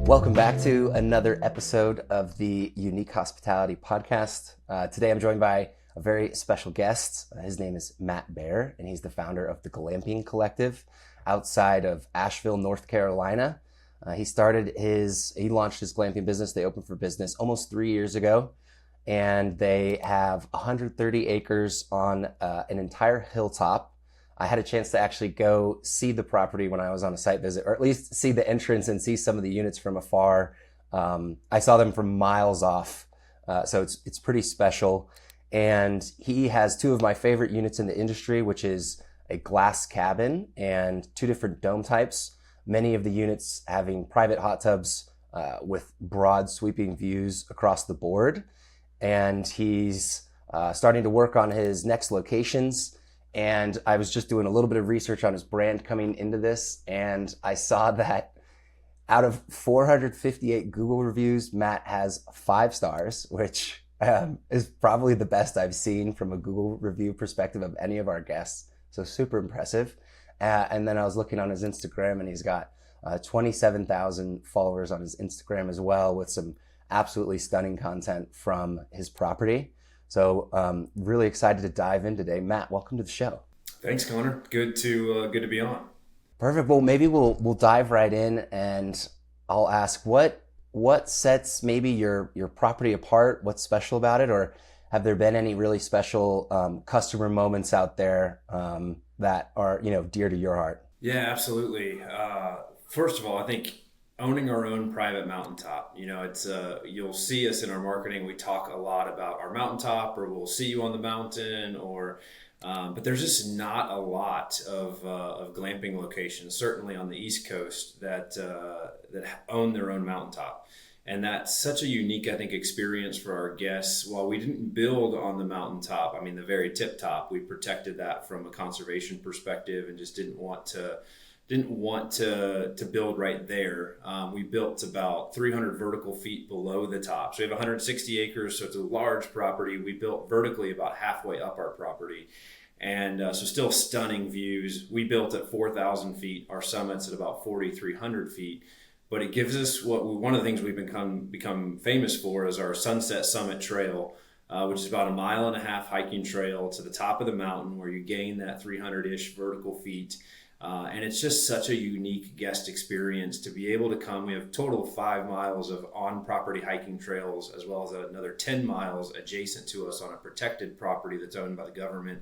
Welcome back to another episode of the Unique Hospitality Podcast. Today I'm joined by a very special guest. His name is Matt Baer, and he's the founder of the Glamping Collective outside of Asheville, North Carolina. He launched his glamping business. They opened for business almost 3 years ago, and they have 130 acres on an entire hilltop. I had a chance to actually go see the property when I was on a site visit, or at least see the entrance and see some of the units from afar. I saw them from miles off, so it's pretty special. And he has two of my favorite units in the industry, which is a glass cabin and two different dome types. Many of the units having private hot tubs with broad sweeping views across the board. And he's starting to work on his next locations. And I was just doing a little bit of research on his brand coming into this, and I saw that out of 458 Google reviews, Matt has 5 stars, which is probably the best I've seen from a Google review perspective of any of our guests. So super impressive. And then I was looking on his Instagram, and he's got 27,000 followers on his Instagram as well, with some absolutely stunning content from his property. So really excited to dive in today. Matt, welcome to the show. Thanks, Connor. Good to be on. Perfect. Well, maybe we'll dive right in, and I'll ask what sets maybe your property apart. What's special about it, or have there been any really special customer moments out there that are dear to your heart? Yeah, absolutely. First of all, I think owning our own private mountaintop, it's you'll see us in our marketing. We talk a lot about our mountaintop, or we'll see you on the mountain, or but there's just not a lot of glamping locations, certainly on the East Coast, that own their own mountaintop. And that's such a unique, I think, experience for our guests. While we didn't build on the mountaintop, I mean, the very tip top, we protected that from a conservation perspective and just didn't want to build right there. We built about 300 vertical feet below the top. So we have 160 acres, so it's a large property. We built vertically about halfway up our property. And so still stunning views. We built at 4,000 feet. Our summit's at about 4,300 feet. But it gives us one of the things we've become famous for is our Sunset Summit Trail, which is about a 1.5 mile hiking trail to the top of the mountain, where you gain that 300-ish vertical feet. And it's just such a unique guest experience to be able to come. We have a total of 5 miles of on-property hiking trails, as well as another 10 miles adjacent to us on a protected property that's owned by the government.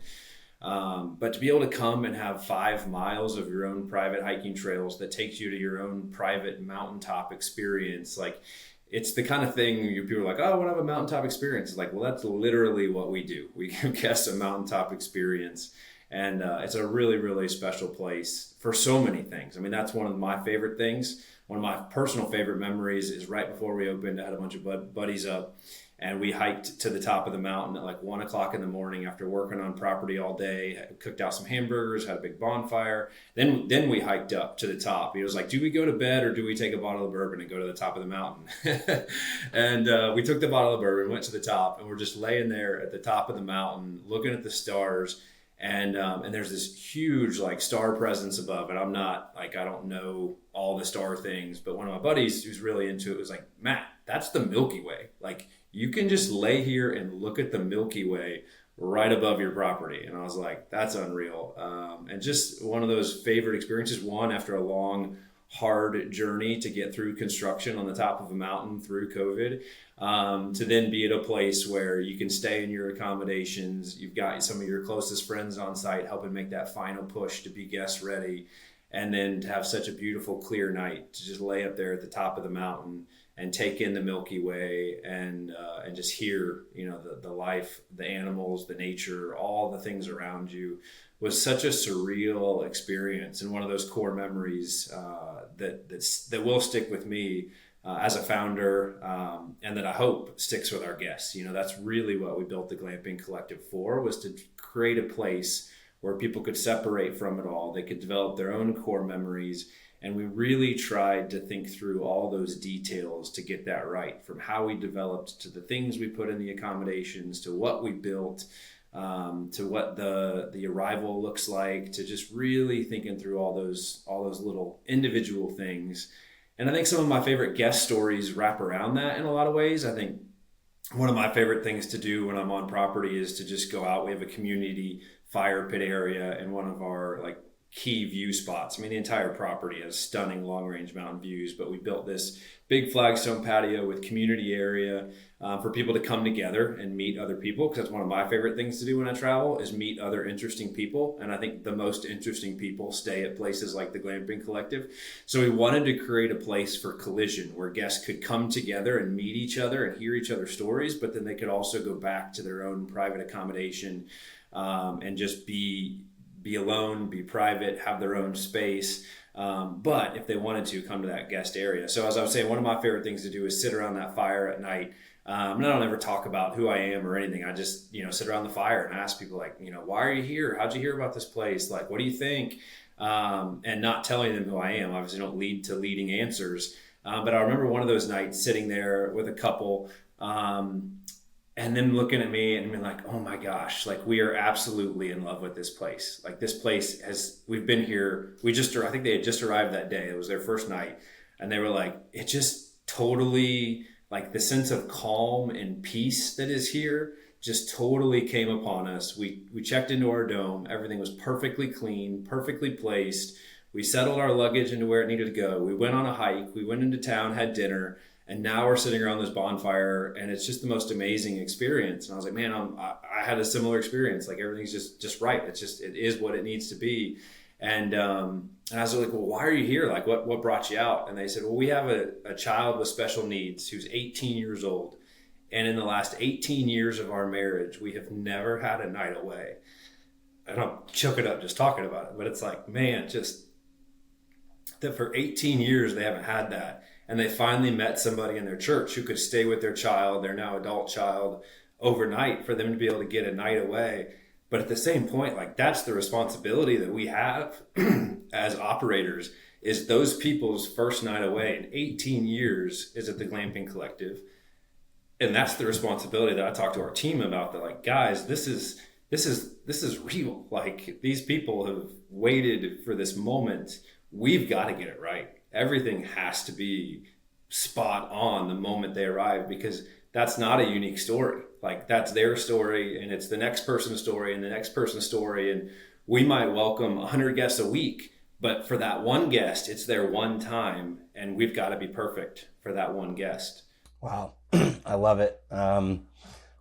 But to be able to come and have 5 miles of your own private hiking trails that takes you to your own private mountaintop experience, like, it's the kind of thing people are like, oh, I want to have a mountaintop experience. It's like, well, that's literally what we do. We give guests a mountaintop experience. And it's a really, really special place for so many things. I mean, that's one of my favorite things. One of my personal favorite memories is right before we opened, I had a bunch of buddies up, and we hiked to the top of the mountain at like 1 o'clock in the morning after working on property all day, cooked out some hamburgers, had a big bonfire. Then we hiked up to the top. He was like, do we go to bed, or do we take a bottle of bourbon and go to the top of the mountain? And we took the bottle of bourbon, went to the top, and we're just laying there at the top of the mountain, looking at the stars. And there's this huge like star presence above. And I don't know all the star things, but one of my buddies who's really into it was like, Matt, that's the Milky Way. Like, you can just lay here and look at the Milky Way right above your property. And I was like, that's unreal. And just one of those favorite experiences, one after a long, hard journey to get through construction on the top of a mountain through COVID, to then be at a place where you can stay in your accommodations. You've got some of your closest friends on site helping make that final push to be guest ready. And then to have such a beautiful, clear night to just lay up there at the top of the mountain and take in the Milky Way and just hear, the life, the animals, the nature, all the things around you, was such a surreal experience, and one of those core memories that will stick with me as a founder, and that I hope sticks with our guests. That's really what we built the Glamping Collective for, was to create a place where people could separate from it all. They could develop their own core memories. And we really tried to think through all those details to get that right, from how we developed to the things we put in the accommodations, to what we built, to what the arrival looks like, to just really thinking through all those little individual things. And I think some of my favorite guest stories wrap around that in a lot of ways. I think one of my favorite things to do when I'm on property is to just go out. We have a community fire pit area in one of our like key view spots. I mean, the entire property has stunning long range mountain views, but we built this big flagstone patio with community area for people to come together and meet other people. Because that's one of my favorite things to do when I travel is meet other interesting people. And I think the most interesting people stay at places like the Glamping Collective. So we wanted to create a place for collision where guests could come together and meet each other and hear each other's stories, but then they could also go back to their own private accommodation and just be alone, be private, have their own space. But if they wanted to, come to that guest area. So as I was saying, one of my favorite things to do is sit around that fire at night. And I don't ever talk about who I am or anything. I just, sit around the fire and ask people like, why are you here? How'd you hear about this place? Like, what do you think? And not telling them who I am. Obviously don't lead to leading answers. But I remember one of those nights sitting there with a couple, and them looking at me and being like, oh my gosh, like we are absolutely in love with this place. Like this place we've been here. I think they had just arrived that day. It was their first night. And they were like, it just totally, like the sense of calm and peace that is here just totally came upon us. We checked into our dome. Everything was perfectly clean, perfectly placed. We settled our luggage into where it needed to go. We went on a hike. We went into town, had dinner. And now we're sitting around this bonfire and it's just the most amazing experience. And I was like, man, I had a similar experience. Like everything's just right. It is what it needs to be. And I was like, well, why are you here? Like what brought you out? And they said, well, we have a child with special needs who's 18 years old. And in the last 18 years of our marriage, we have never had a night away. And I'm choking up just talking about it. But it's like, man, just that for 18 years, they haven't had that. And they finally met somebody in their church who could stay with their child, their now adult child, overnight for them to be able to get a night away. But at the same point, like that's the responsibility that we have as operators is those people's first night away in 18 years is at the Glamping Collective. And that's the responsibility that I talk to our team about. That like, guys, this is real. Like these people have waited for this moment. We've got to get it right. Everything has to be spot on the moment they arrive because that's not a unique story. Like that's their story and it's the next person's story and the next person's story. And we might welcome 100 guests a week, but for that one guest, it's their one time and we've got to be perfect for that one guest. Wow. I love it.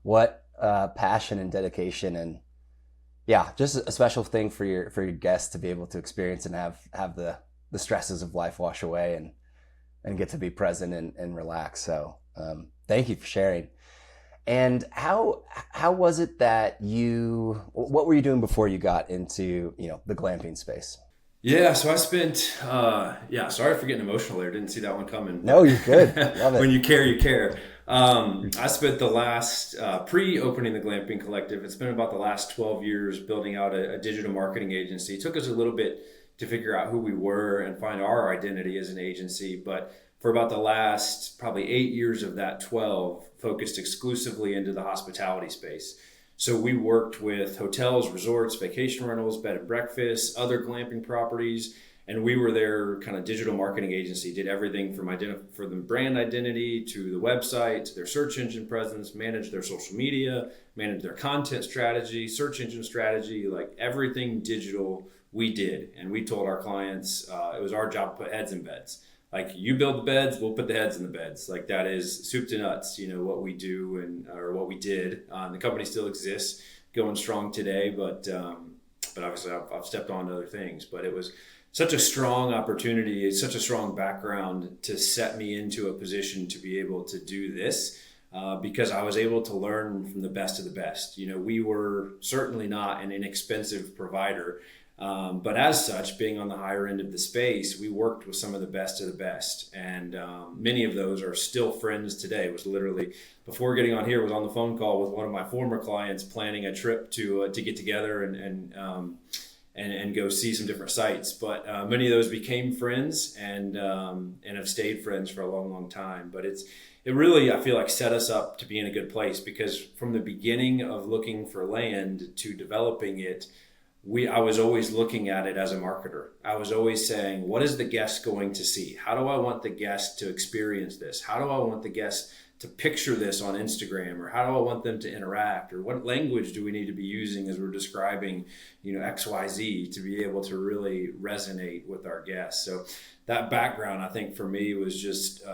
What passion and dedication and yeah, just a special thing for your guests to be able to experience and have the stresses of life wash away and get to be present and relax. So thank you for sharing. And how was it that what were you doing before you got into, the glamping space? Yeah, so I spent, sorry for getting emotional there. Didn't see that one coming. No, you're good. Love it. When you care, you care. I spent the last, pre-opening the Glamping Collective, it's been about the last 12 years building out a digital marketing agency. It took us a little bit to figure out who we were and find our identity as an agency. But for about the last probably 8 years of that 12, focused exclusively into the hospitality space. So we worked with hotels, resorts, vacation rentals, bed and breakfast, other glamping properties, and we were their kind of digital marketing agency, did everything from for the brand identity to the website, to their search engine presence, managed their social media, managed their content strategy, search engine strategy, like everything digital we did. And we told our clients it was our job to put heads in beds. Like you build the beds, we'll put the heads in the beds. Like that is soup to nuts, what we do or what we did. The company still exists, going strong today, but obviously I've stepped on to other things. But it was such a strong opportunity, such a strong background to set me into a position to be able to do this because I was able to learn from the best of the best. We were certainly not an inexpensive provider. But as such, being on the higher end of the space, we worked with some of the best. And many of those are still friends today. It was literally, before getting on here, was on the phone call with one of my former clients planning a trip to get together and go see some different sites. But many of those became friends and have stayed friends for a long, long time. But it really, I feel like, set us up to be in a good place because from the beginning of looking for land to developing it, I was always looking at it as a marketer. I was always saying, what is the guest going to see? How do I want the guest to experience this? How do I want the guest to picture this on Instagram? Or how do I want them to interact? Or what language do we need to be using as we're describing, XYZ to be able to really resonate with our guests? So that background, I think for me was just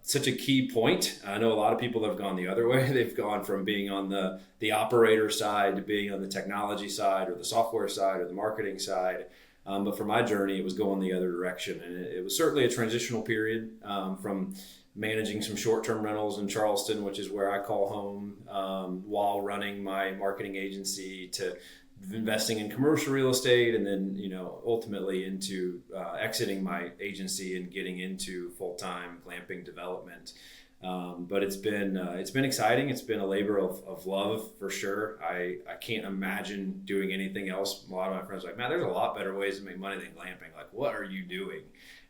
such a key point. I know a lot of people have gone the other way. They've gone from being on the operator side to being on the technology side or the software side or the marketing side. But for my journey, it was going the other direction. And it was certainly a transitional period from managing some short-term rentals in Charleston, which is where I call home, while running my marketing agency, to investing in commercial real estate, and then ultimately into exiting my agency and getting into full-time glamping development. But it's been exciting. It's been a labor of love for sure. I can't imagine doing anything else. A lot of my friends are like, man, there's a lot better ways to make money than glamping. Like, what are you doing?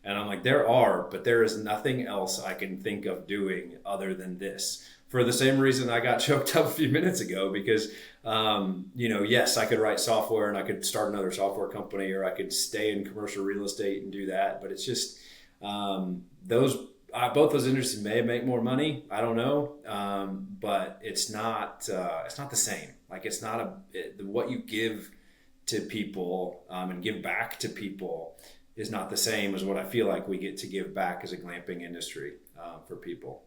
And I'm like, there are, but there is nothing else I can think of doing other than this. For the same reason I got choked up a few minutes ago, because, yes, I could write software and I could start another software company, or I could stay in commercial real estate and do that. But it's just both those industries may make more money. I don't know, but it's not the same. Like, it's not what you give to people and give back to people is not the same as what I feel like we get to give back as a glamping industry for people.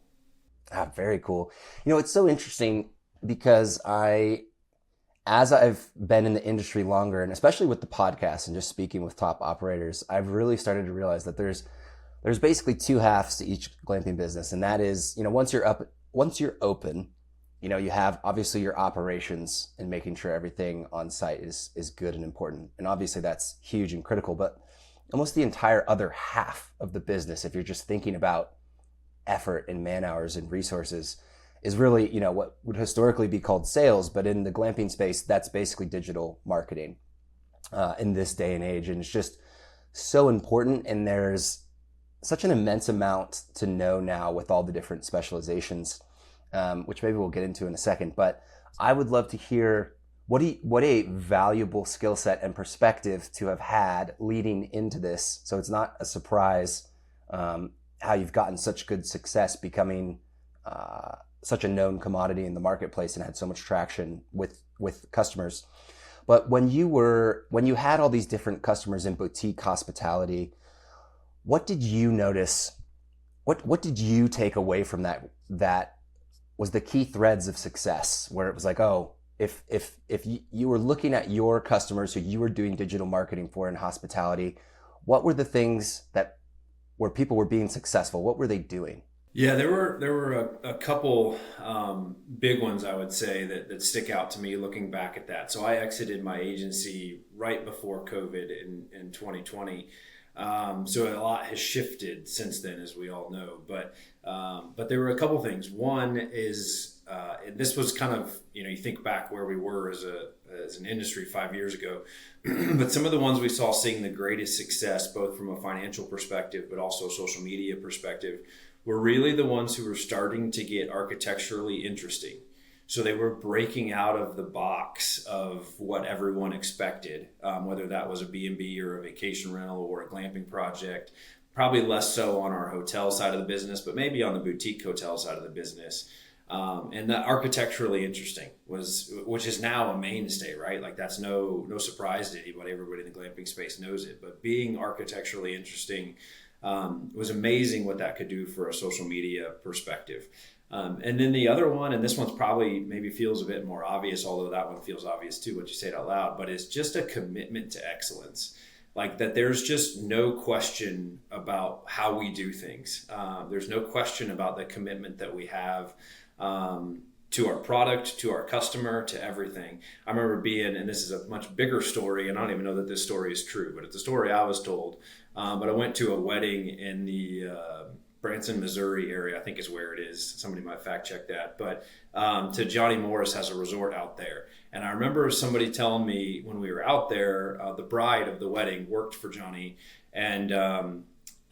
Very cool. It's so interesting because as I've been in the industry longer, and especially with the podcast and just speaking with top operators, I've really started to realize that there's basically two halves to each glamping business. And that is, once you're open, you have obviously your operations and making sure everything on site is good and important. And obviously that's huge and critical, but almost the entire other half of the business, if you're just thinking about effort and man hours and resources, is really, what would historically be called sales. But in the glamping space, that's basically digital marketing in this day and age. And it's just so important. And there's such an immense amount to know now with all the different specializations, which maybe we'll get into in a second. But I would love to hear what a valuable skill set and perspective to have had leading into this. So it's not a surprise how you've gotten such good success, becoming such a known commodity in the marketplace and had so much traction with customers. But when you had all these different customers in boutique hospitality, what did you notice? What did you take away from that was the key threads of success, where it was like, oh, if you were looking at your customers who you were doing digital marketing for in hospitality, what were the things where people were being successful? What were they doing? Yeah, there were a couple big ones, I would say, that stick out to me looking back at that. So I exited my agency right before COVID in 2020. So a lot has shifted since then, as we all know. But there were a couple things. One is, and this was kind of, you think back where we were as an industry 5 years ago, but some of the ones we saw seeing the greatest success, both from a financial perspective, but also social media perspective, were really the ones who were starting to get architecturally interesting. So they were breaking out of the box of what everyone expected, whether that was a B&B or a vacation rental or a glamping project, probably less so on our hotel side of the business, but maybe on the boutique hotel side of the business. And that architecturally interesting which is now a mainstay, right? Like, that's no surprise to anybody. Everybody in the glamping space knows it, but being architecturally interesting was amazing what that could do for a social media perspective. And then the other one, and this one's probably maybe feels a bit more obvious, although that one feels obvious too, what you say it out loud, but it's just a commitment to excellence. Like, that there's just no question about how we do things. There's no question about the commitment that we have to our product, to our customer, to everything. I remember being, and this is a much bigger story, and I don't even know that this story is true, but it's a story I was told. But I went to a wedding in the Branson, Missouri area, I think is where it is. Somebody might fact check that. But to Johnny Morris has a resort out there. And I remember somebody telling me when we were out there, the bride of the wedding worked for Johnny. And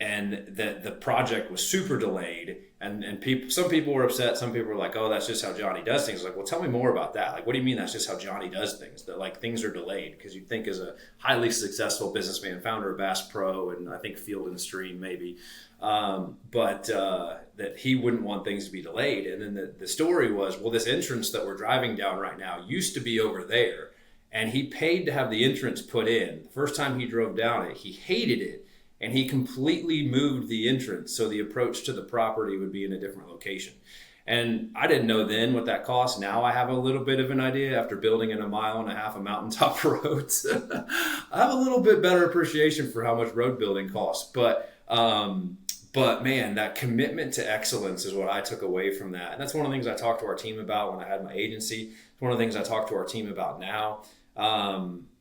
and that the project was super delayed, and some people were upset. Some people were like, oh, that's just how Johnny does things. Like, well, tell me more about that. Like, what do you mean that's just how Johnny does things? That like things are delayed? Because you'd think as a highly successful businessman, founder of Bass Pro, and I think Field and Stream maybe, but that he wouldn't want things to be delayed. And then the story was, well, this entrance that we're driving down right now used to be over there, and he paid to have the entrance put in. The first time he drove down it, he hated it. And he completely moved the entrance so the approach to the property would be in a different location. And I didn't know then what that cost. Now I have a little bit of an idea after building in 1.5 miles of mountaintop roads. I have a little bit better appreciation for how much road building costs. But man, that commitment to excellence is what I took away from that. And that's one of the things I talked to our team about when I had my agency. It's one of the things I talk to our team about now.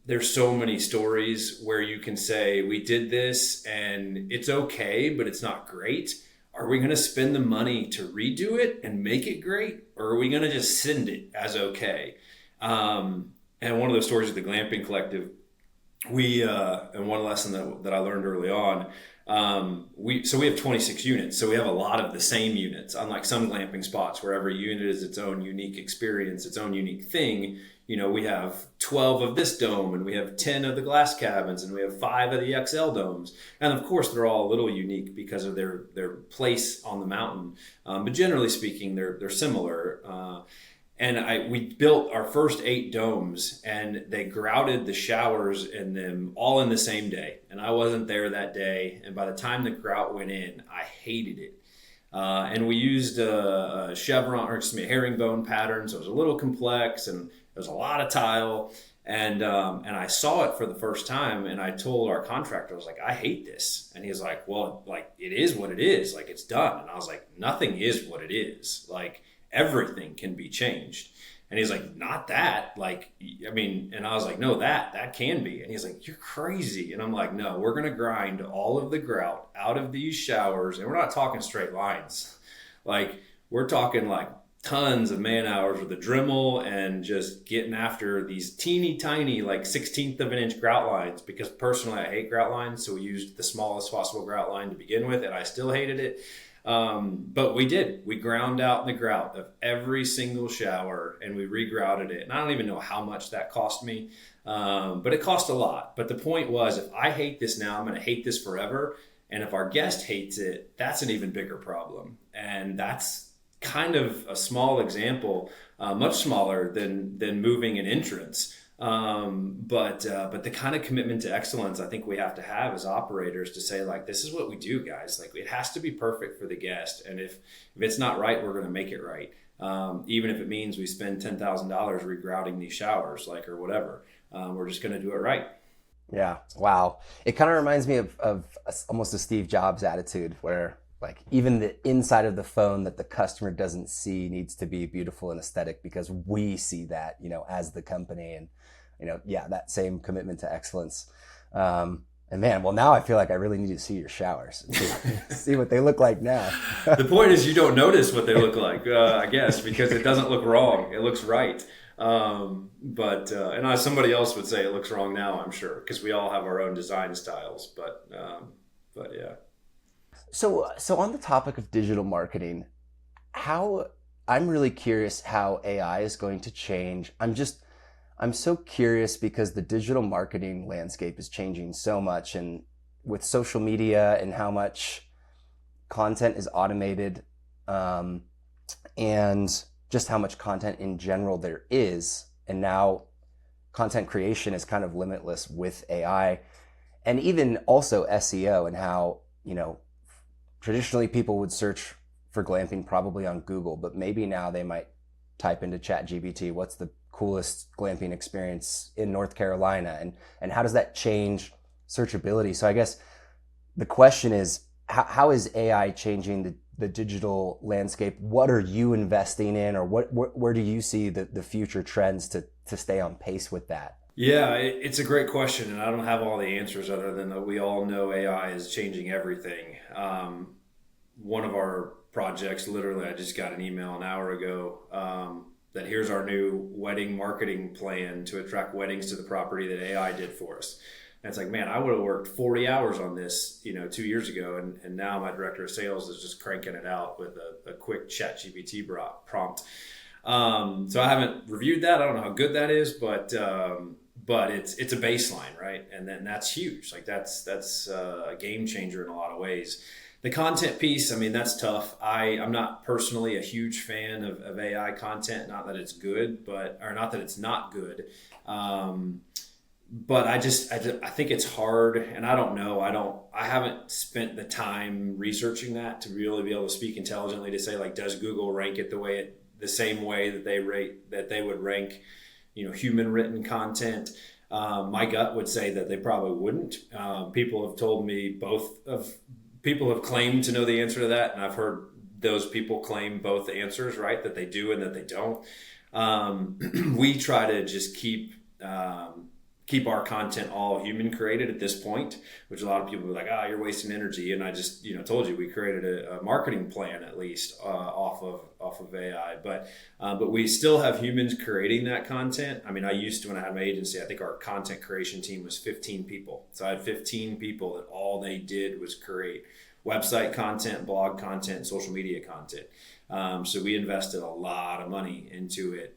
There's so many stories where you can say, we did this and it's okay, but it's not great. Are we going to spend the money to redo it and make it great? Or are we going to just send it as okay? And one of those stories of the Glamping Collective, and one lesson that I learned early on, we have 26 units. So we have a lot of the same units, unlike some glamping spots where every unit is its own unique experience, its own unique thing. We have 12 of this dome, and we have 10 of the glass cabins, and we have 5 of the XL domes. And of course, they're all a little unique because of their place on the mountain. But generally speaking, they're similar. We built our first 8 domes, and they grouted the showers in them all in the same day. And I wasn't there that day. And by the time the grout went in, I hated it. And we used a herringbone pattern, so it was a little complex, and there was a lot of tile. And I saw it for the first time, and I told our contractor, I was like, I hate this. And he was like, well, like, it is what it is. Like, it's done. And I was like, nothing is what it is. Like, everything can be changed. And he's like, not that. Like, I mean, and I was like, no, that can be. And he's like, you're crazy. And I'm like, no, we're going to grind all of the grout out of these showers. And we're not talking straight lines. Like, we're talking like tons of man hours with the Dremel and just getting after these teeny tiny, like 1/16 of an inch grout lines, because personally I hate grout lines. So we used the smallest possible grout line to begin with, and I still hated it. But we ground out the grout of every single shower, and we regrouted it. And I don't even know how much that cost me. But it cost a lot. But the point was, if I hate this now, I'm going to hate this forever. And if our guest hates it, that's an even bigger problem. And that's kind of a small example, much smaller than moving an entrance. But the kind of commitment to excellence I think we have to have as operators to say, like, this is what we do, guys. Like, it has to be perfect for the guest. And if it's not right, we're going to make it right. Even if it means we spend $10,000 regrouting these showers, like, or whatever, we're just going to do it right. Yeah. Wow. It kind of reminds me of almost a Steve Jobs attitude where, like, even the inside of the phone that the customer doesn't see needs to be beautiful and aesthetic because we see that, as the company, and, that same commitment to excellence. And man, well, now I feel like I really need to see your showers, see what they look like now. The point is you don't notice what they look like, I guess, because it doesn't look wrong. It looks right. And somebody else would say it looks wrong now, I'm sure, because we all have our own design styles, but yeah. So on the topic of digital marketing, I'm really curious how AI is going to change. I'm so curious because the digital marketing landscape is changing so much, and with social media and how much content is automated, and just how much content in general there is. And now content creation is kind of limitless with AI, and even also SEO, and how, traditionally people would search for glamping probably on Google, but maybe now they might type into ChatGPT, what's the coolest glamping experience in North Carolina? And how does that change searchability? So I guess the question is, how is AI changing the digital landscape? What are you investing in, or where do you see the future trends to stay on pace with that? Yeah, it's a great question, and I don't have all the answers other than that we all know AI is changing everything. One of our projects, literally, I just got an email an hour ago that here's our new wedding marketing plan to attract weddings to the property that AI did for us. And it's like, man, I would have worked 40 hours on this, 2 years ago. And now my director of sales is just cranking it out with a quick ChatGPT prompt. So I haven't reviewed that. I don't know how good that is, but it's a baseline, right? And then that's huge. Like that's a game changer in a lot of ways. The content piece, I mean, that's tough. I'm not personally a huge fan of AI content. Not that it's good, or not that it's not good. But I think it's hard, and I don't know. I haven't spent the time researching that to really be able to speak intelligently to say, like, does Google rank it the same way that they would rank, human written content? My gut would say that they probably wouldn't. People have told me people have claimed to know the answer to that, and I've heard those people claim both answers, right? That they do and that they don't. We try to just keep our content all human created at this point, which a lot of people are like, you're wasting energy. And I just, told you we created a marketing plan, at least off of AI, but we still have humans creating that content. I mean, I used to, when I had my agency, I think our content creation team was 15 people. So I had 15 people that all they did was create website content, blog content, social media content. So we invested a lot of money into it.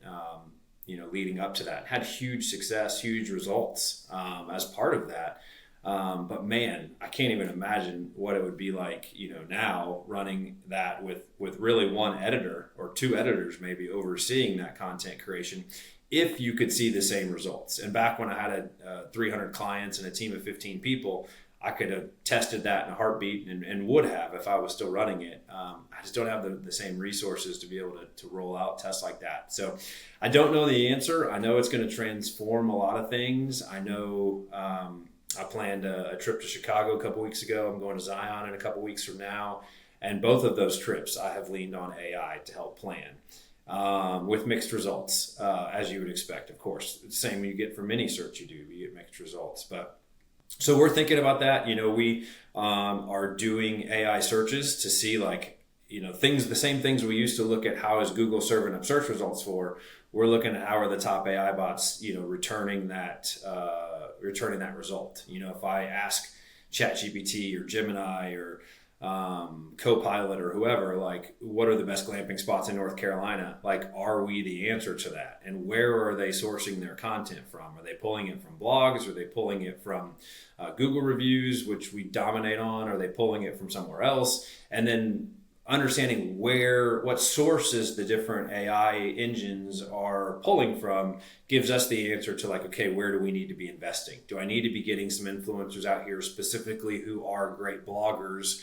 Leading up to that, had huge success, huge results as part of that. But man, I can't even imagine what it would be like, now running that with really one editor or two editors maybe overseeing that content creation, if you could see the same results. And back when I had 300 clients and a team of 15 people, I could have tested that in a heartbeat and would have if I was still running it. I just don't have the same resources to be able to roll out tests like that. So I don't know the answer. I know it's going to transform a lot of things. I know I planned a trip to Chicago a couple weeks ago. I'm going to Zion in a couple weeks from now. And both of those trips, I have leaned on AI to help plan. With mixed results, as you would expect, of course. The same you get from any search you get mixed results. So we're thinking about that. We are doing AI searches to see the same things we used to look at. How is Google serving up search results for? We're looking at how are the top AI bots, returning that result. If I ask ChatGPT or Gemini or Copilot or whoever, what are the best glamping spots in North Carolina? Are we the answer to that? And where are they sourcing their content from? Are they pulling it from blogs? Are they pulling it from Google reviews, which we dominate on? Are they pulling it from somewhere else? And then understanding what sources the different AI engines are pulling from gives us the answer to okay, where do we need to be investing? Do I need to be getting some influencers out here specifically who are great bloggers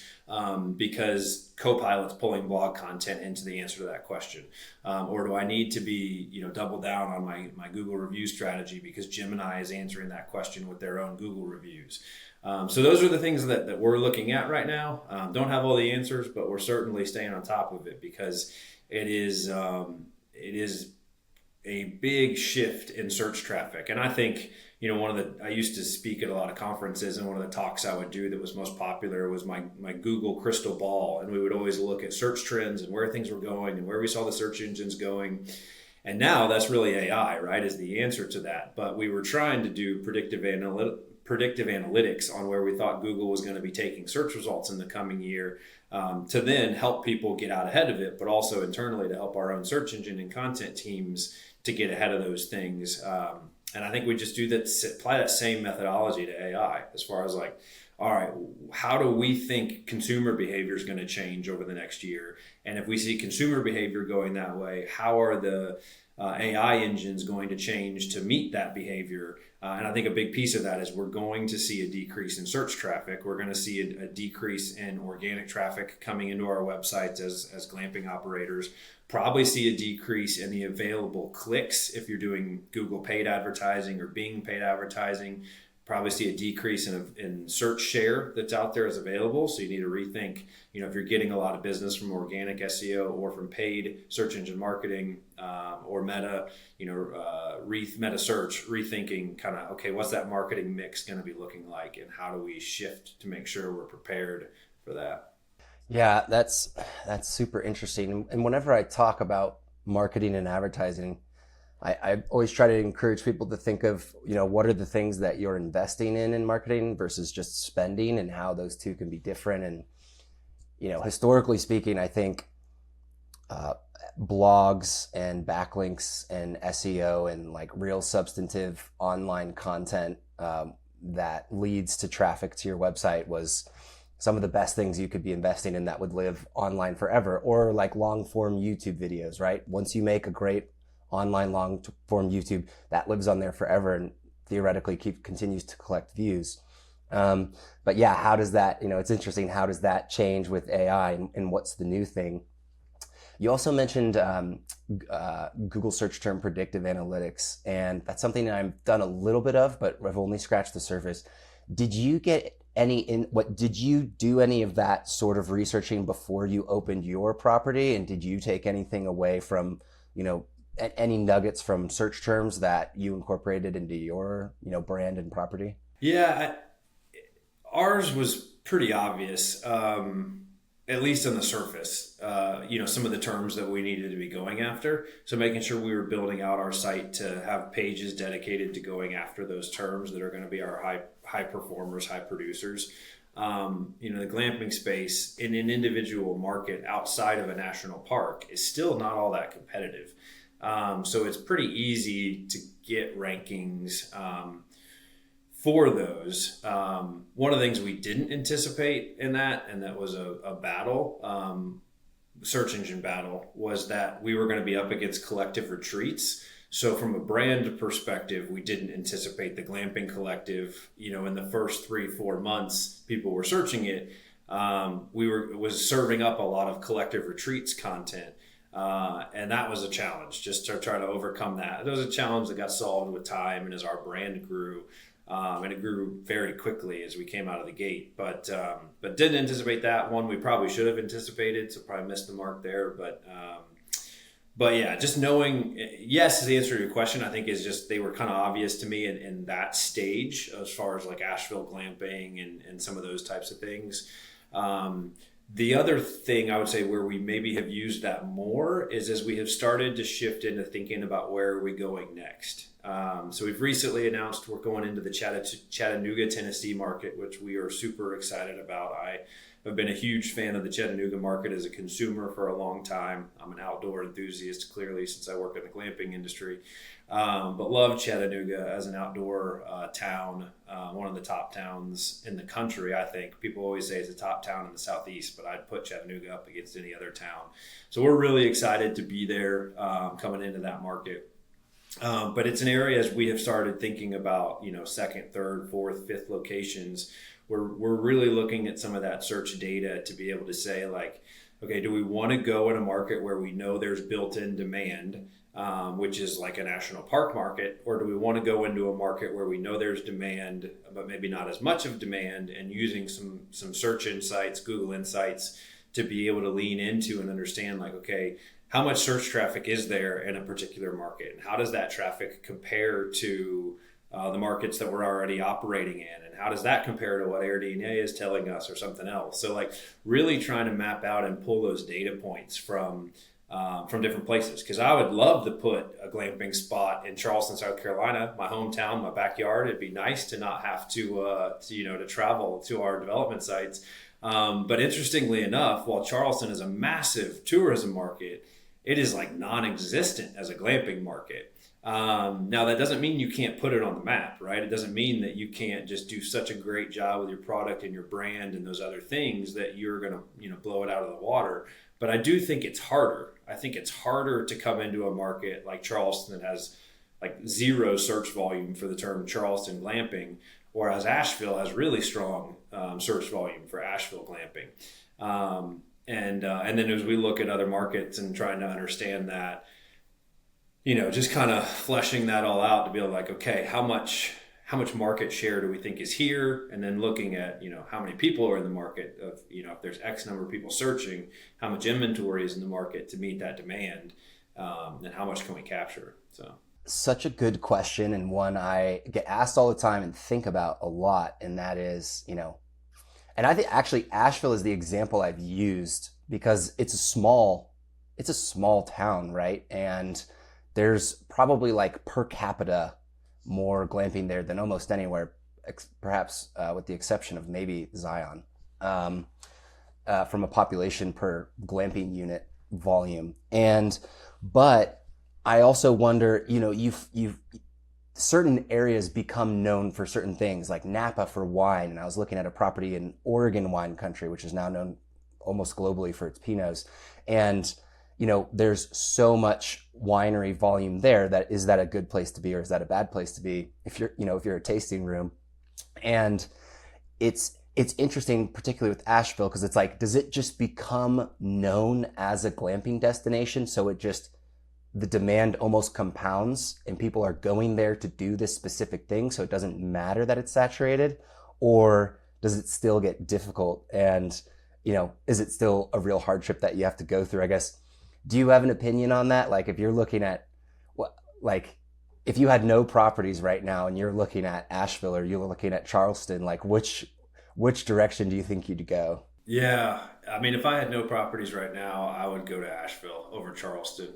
because Copilot's pulling blog content into the answer to that question? Or do I need to be, double down on my Google review strategy because Gemini is answering that question with their own Google reviews? So those are the things that we're looking at right now. Don't have all the answers, but we're certainly staying on top of it because it is a big shift in search traffic. And I think, I used to speak at a lot of conferences, and one of the talks I would do that was most popular was my Google crystal ball. And we would always look at search trends and where things were going and where we saw the search engines going. And now that's really AI, right, is the answer to that. But we were trying to do predictive analytics on where we thought Google was going to be taking search results in the coming year to then help people get out ahead of it, but also internally to help our own search engine and content teams to get ahead of those things. And I think we just apply that same methodology to AI as far as all right, how do we think consumer behavior is going to change over the next year? And if we see consumer behavior going that way, how are the AI engines going to change to meet that behavior? And I think a big piece of that is we're going to see a decrease in search traffic. We're going to see a decrease in organic traffic coming into our websites as glamping operators. Probably see a decrease in the available clicks if you're doing Google paid advertising or Bing paid advertising. Probably see a decrease in search share that's out there as available. So you need to rethink, if you're getting a lot of business from organic SEO or from paid search engine marketing or meta, meta search, rethinking kind of, okay, what's that marketing mix going to be looking like, and how do we shift to make sure we're prepared for that? Yeah, that's super interesting. And whenever I talk about marketing and advertising, I always try to encourage people to think of, what are the things that you're investing in marketing versus just spending, and how those two can be different. And, historically speaking, I think blogs and backlinks and SEO and like real substantive online content that leads to traffic to your website was some of the best things you could be investing in that would live online forever. Or like long form YouTube videos, right? Once you make a great online long form YouTube, that lives on there forever and theoretically continues to collect views. But yeah, how does that, it's interesting, how does that change with AI, and what's the new thing? You also mentioned Google search term predictive analytics, and that's something that I've done a little bit of, but I've only scratched the surface. Did you did you do any of that sort of researching before you opened your property? And did you take anything away from, any nuggets from search terms that you incorporated into your, brand and property? Yeah, ours was pretty obvious, at least on the surface. Some of the terms that we needed to be going after. So making sure we were building out our site to have pages dedicated to going after those terms that are going to be our high performers, high producers. The glamping space in an individual market outside of a national park is still not all that competitive. So it's pretty easy to get rankings for those. One of the things we didn't anticipate in that, and that was a battle, search engine battle, was that we were going to be up against collective retreats. So from a brand perspective, we didn't anticipate the Glamping Collective. In the first 3-4 months, people were searching it. It was serving up a lot of collective retreats content. And that was a challenge, just to try to overcome that. It was a challenge that got solved with time and as our brand grew. And it grew very quickly as we came out of the gate, but didn't anticipate that one. We probably should have anticipated, so probably missed the mark there. But yeah, just knowing, yes, the answer to your question, I think, is just they were kind of obvious to me in that stage as far as like Asheville glamping and some of those types of things. The other thing I would say where we maybe have used that more is as we have started to shift into thinking about where are we going next. So we've recently announced we're going into the Chattanooga, Tennessee market, which we are super excited about. I have been a huge fan of the Chattanooga market as a consumer for a long time. I'm an outdoor enthusiast, clearly, since I work in the glamping industry. But love Chattanooga as an outdoor town, one of the top towns in the country, I think. People always say it's a top town in the Southeast, but I'd put Chattanooga up against any other town. So we're really excited to be there coming into that market. But it's an area, as we have started thinking about, second, third, fourth, fifth locations, we're really looking at some of that search data to be able to say, like, okay, do we want to go in a market where we know there's built-in demand, which is like a national park market, or do we want to go into a market where we know there's demand, but maybe not as much of demand, and using some search insights, Google Insights, to be able to lean into and understand, like, okay, how much search traffic is there in a particular market, and how does that traffic compare to the markets that we're already operating in, and how does that compare to what AirDNA is telling us or something else? So like really trying to map out and pull those data points from different places, because I would love to put a glamping spot in Charleston, South Carolina, my hometown, my backyard. It'd be nice to not have to travel to our development sites. But interestingly enough, while Charleston is a massive tourism market, it is like non-existent as a glamping market. Now that doesn't mean you can't put it on the map, right? It doesn't mean that you can't just do such a great job with your product and your brand and those other things that you're going to, blow it out of the water. But I do think it's harder. I think it's harder to come into a market like Charleston that has like zero search volume for the term Charleston glamping, whereas Asheville has really strong search volume for Asheville glamping. And then as we look at other markets and trying to understand that, just kind of fleshing that all out to be like, okay, how much market share do we think is here? And then looking at, how many people are in the market of, if there's X number of people searching, how much inventory is in the market to meet that demand, and how much can we capture? So such a good question, and one I get asked all the time and think about a lot. And that is, and I think actually Asheville is the example I've used because it's a small town, right? And there's probably like per capita more glamping there than almost anywhere, perhaps with the exception of maybe Zion, from a population per glamping unit volume. But I also wonder, you've certain areas become known for certain things, like Napa for wine. And I was looking at a property in Oregon wine country, which is now known almost globally for its Pinots. And, there's so much winery volume there that is that a good place to be, or is that a bad place to be if you're a tasting room? And it's interesting, particularly with Asheville, because it's like, does it just become known as a glamping destination? So the demand almost compounds and people are going there to do this specific thing, so it doesn't matter that it's saturated? Or does it still get difficult, and is it still a real hardship that you have to go through? I guess, do you have an opinion on that? Like, if you're looking at if you had no properties right now and you're looking at Asheville or you're looking at Charleston, like which direction do you think you'd go? Yeah, I mean, if I had no properties right now, I would go to Asheville over Charleston,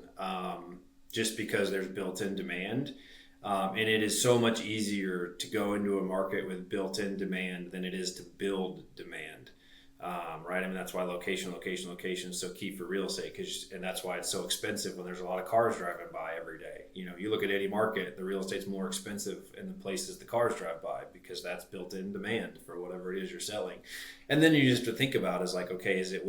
just because there's built-in demand. And it is so much easier to go into a market with built-in demand than it is to build demand, right? I mean, that's why location is so key for real estate, and that's why it's so expensive when there's a lot of cars driving by every day. You look at any market, the real estate's more expensive in the places the cars drive by, because that's built-in demand for whatever it is you're selling. And then you just have to think about is like, okay, is it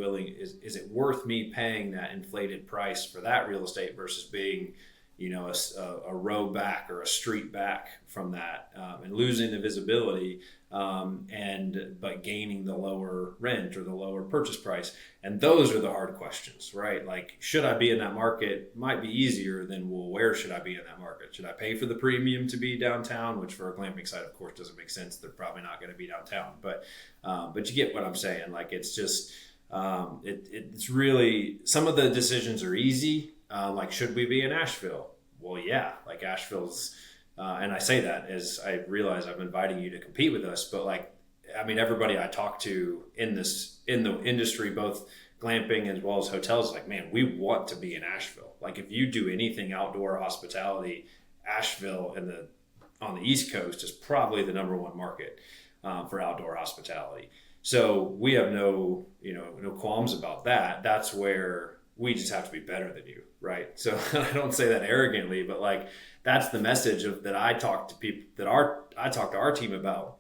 worth me paying that inflated price for that real estate versus being, a row back or a street back from that, and losing the visibility, but gaining the lower rent or the lower purchase price. And those are the hard questions, right? Like, should I be in that market might be easier than, well, where should I be in that market? Should I pay for the premium to be downtown, which for a glamping site, of course, doesn't make sense. They're probably not going to be downtown, but you get what I'm saying. Like, it's just, it's really, some of the decisions are easy. Like, should we be in Asheville? Well, yeah, like Asheville's, and I say that as I realize I'm inviting you to compete with us, but like, I mean, everybody I talk to in the industry, both glamping as well as hotels, like, man, we want to be in Asheville. Like, if you do anything outdoor hospitality, Asheville on the East Coast is probably the number one market for outdoor hospitality. So we have no qualms about that. That's where we just have to be better than you, right? So I don't say that arrogantly, but like, that's the message that I talk to people, I talk to our team about,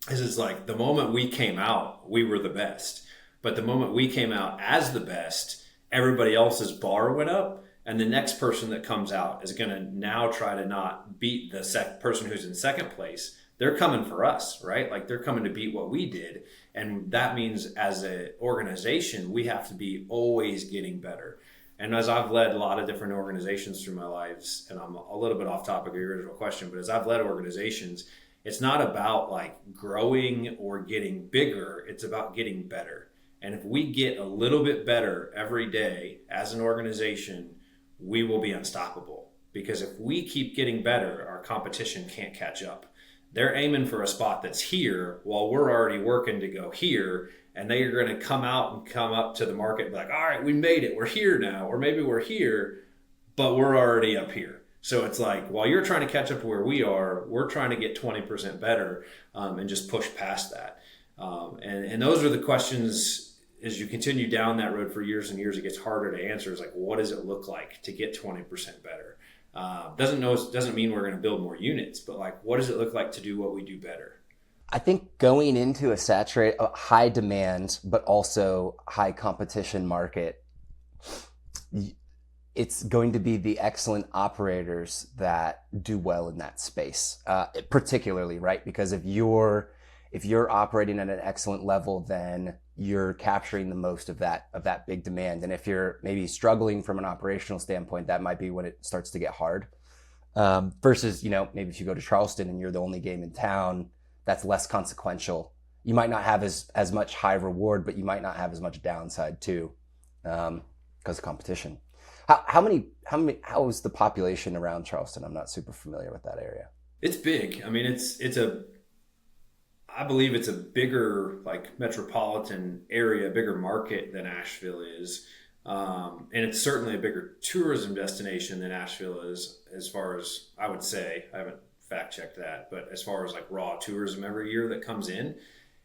is it's like, the moment we came out, we were the best. But the moment we came out as the best, everybody else's bar went up, and the next person that comes out is going to now try to not beat the person who's in second place. They're coming for us, right? Like, they're coming to beat what we did. And that means as an organization, we have to be always getting better. And as I've led a lot of different organizations through my lives, and I'm a little bit off topic of your original question, but as I've led organizations, it's not about like growing or getting bigger. It's about getting better. And if we get a little bit better every day as an organization, we will be unstoppable. Because if we keep getting better, our competition can't catch up. They're aiming for a spot that's here while we're already working to go here. And they are going to come up to the market and be like, all right, we made it. We're here now. Or maybe we're here, but we're already up here. So it's like, while you're trying to catch up to where we are, we're trying to get 20% better, and just push past that. And those are the questions as you continue down that road for years and years. It gets harder to answer. It's like, what does it look like to get 20% better? Doesn't mean we're going to build more units, but like, what does it look like to do what we do better? I think going into a high demand, but also high competition market, it's going to be the excellent operators that do well in that space, particularly, right? Because if you're operating at an excellent level, then you're capturing the most of that big demand. And if you're maybe struggling from an operational standpoint, that might be when it starts to get hard. Versus, maybe if you go to Charleston and you're the only game in town, that's less consequential. You might not have as much high reward, but you might not have as much downside too, because of competition. How is the population around Charleston? I'm not super familiar with that area. It's big. I mean, I believe it's a bigger, like, metropolitan area, bigger market than Asheville is. And it's certainly a bigger tourism destination than Asheville is, as far as I would say. I haven't fact checked that, but as far as like raw tourism every year that comes in,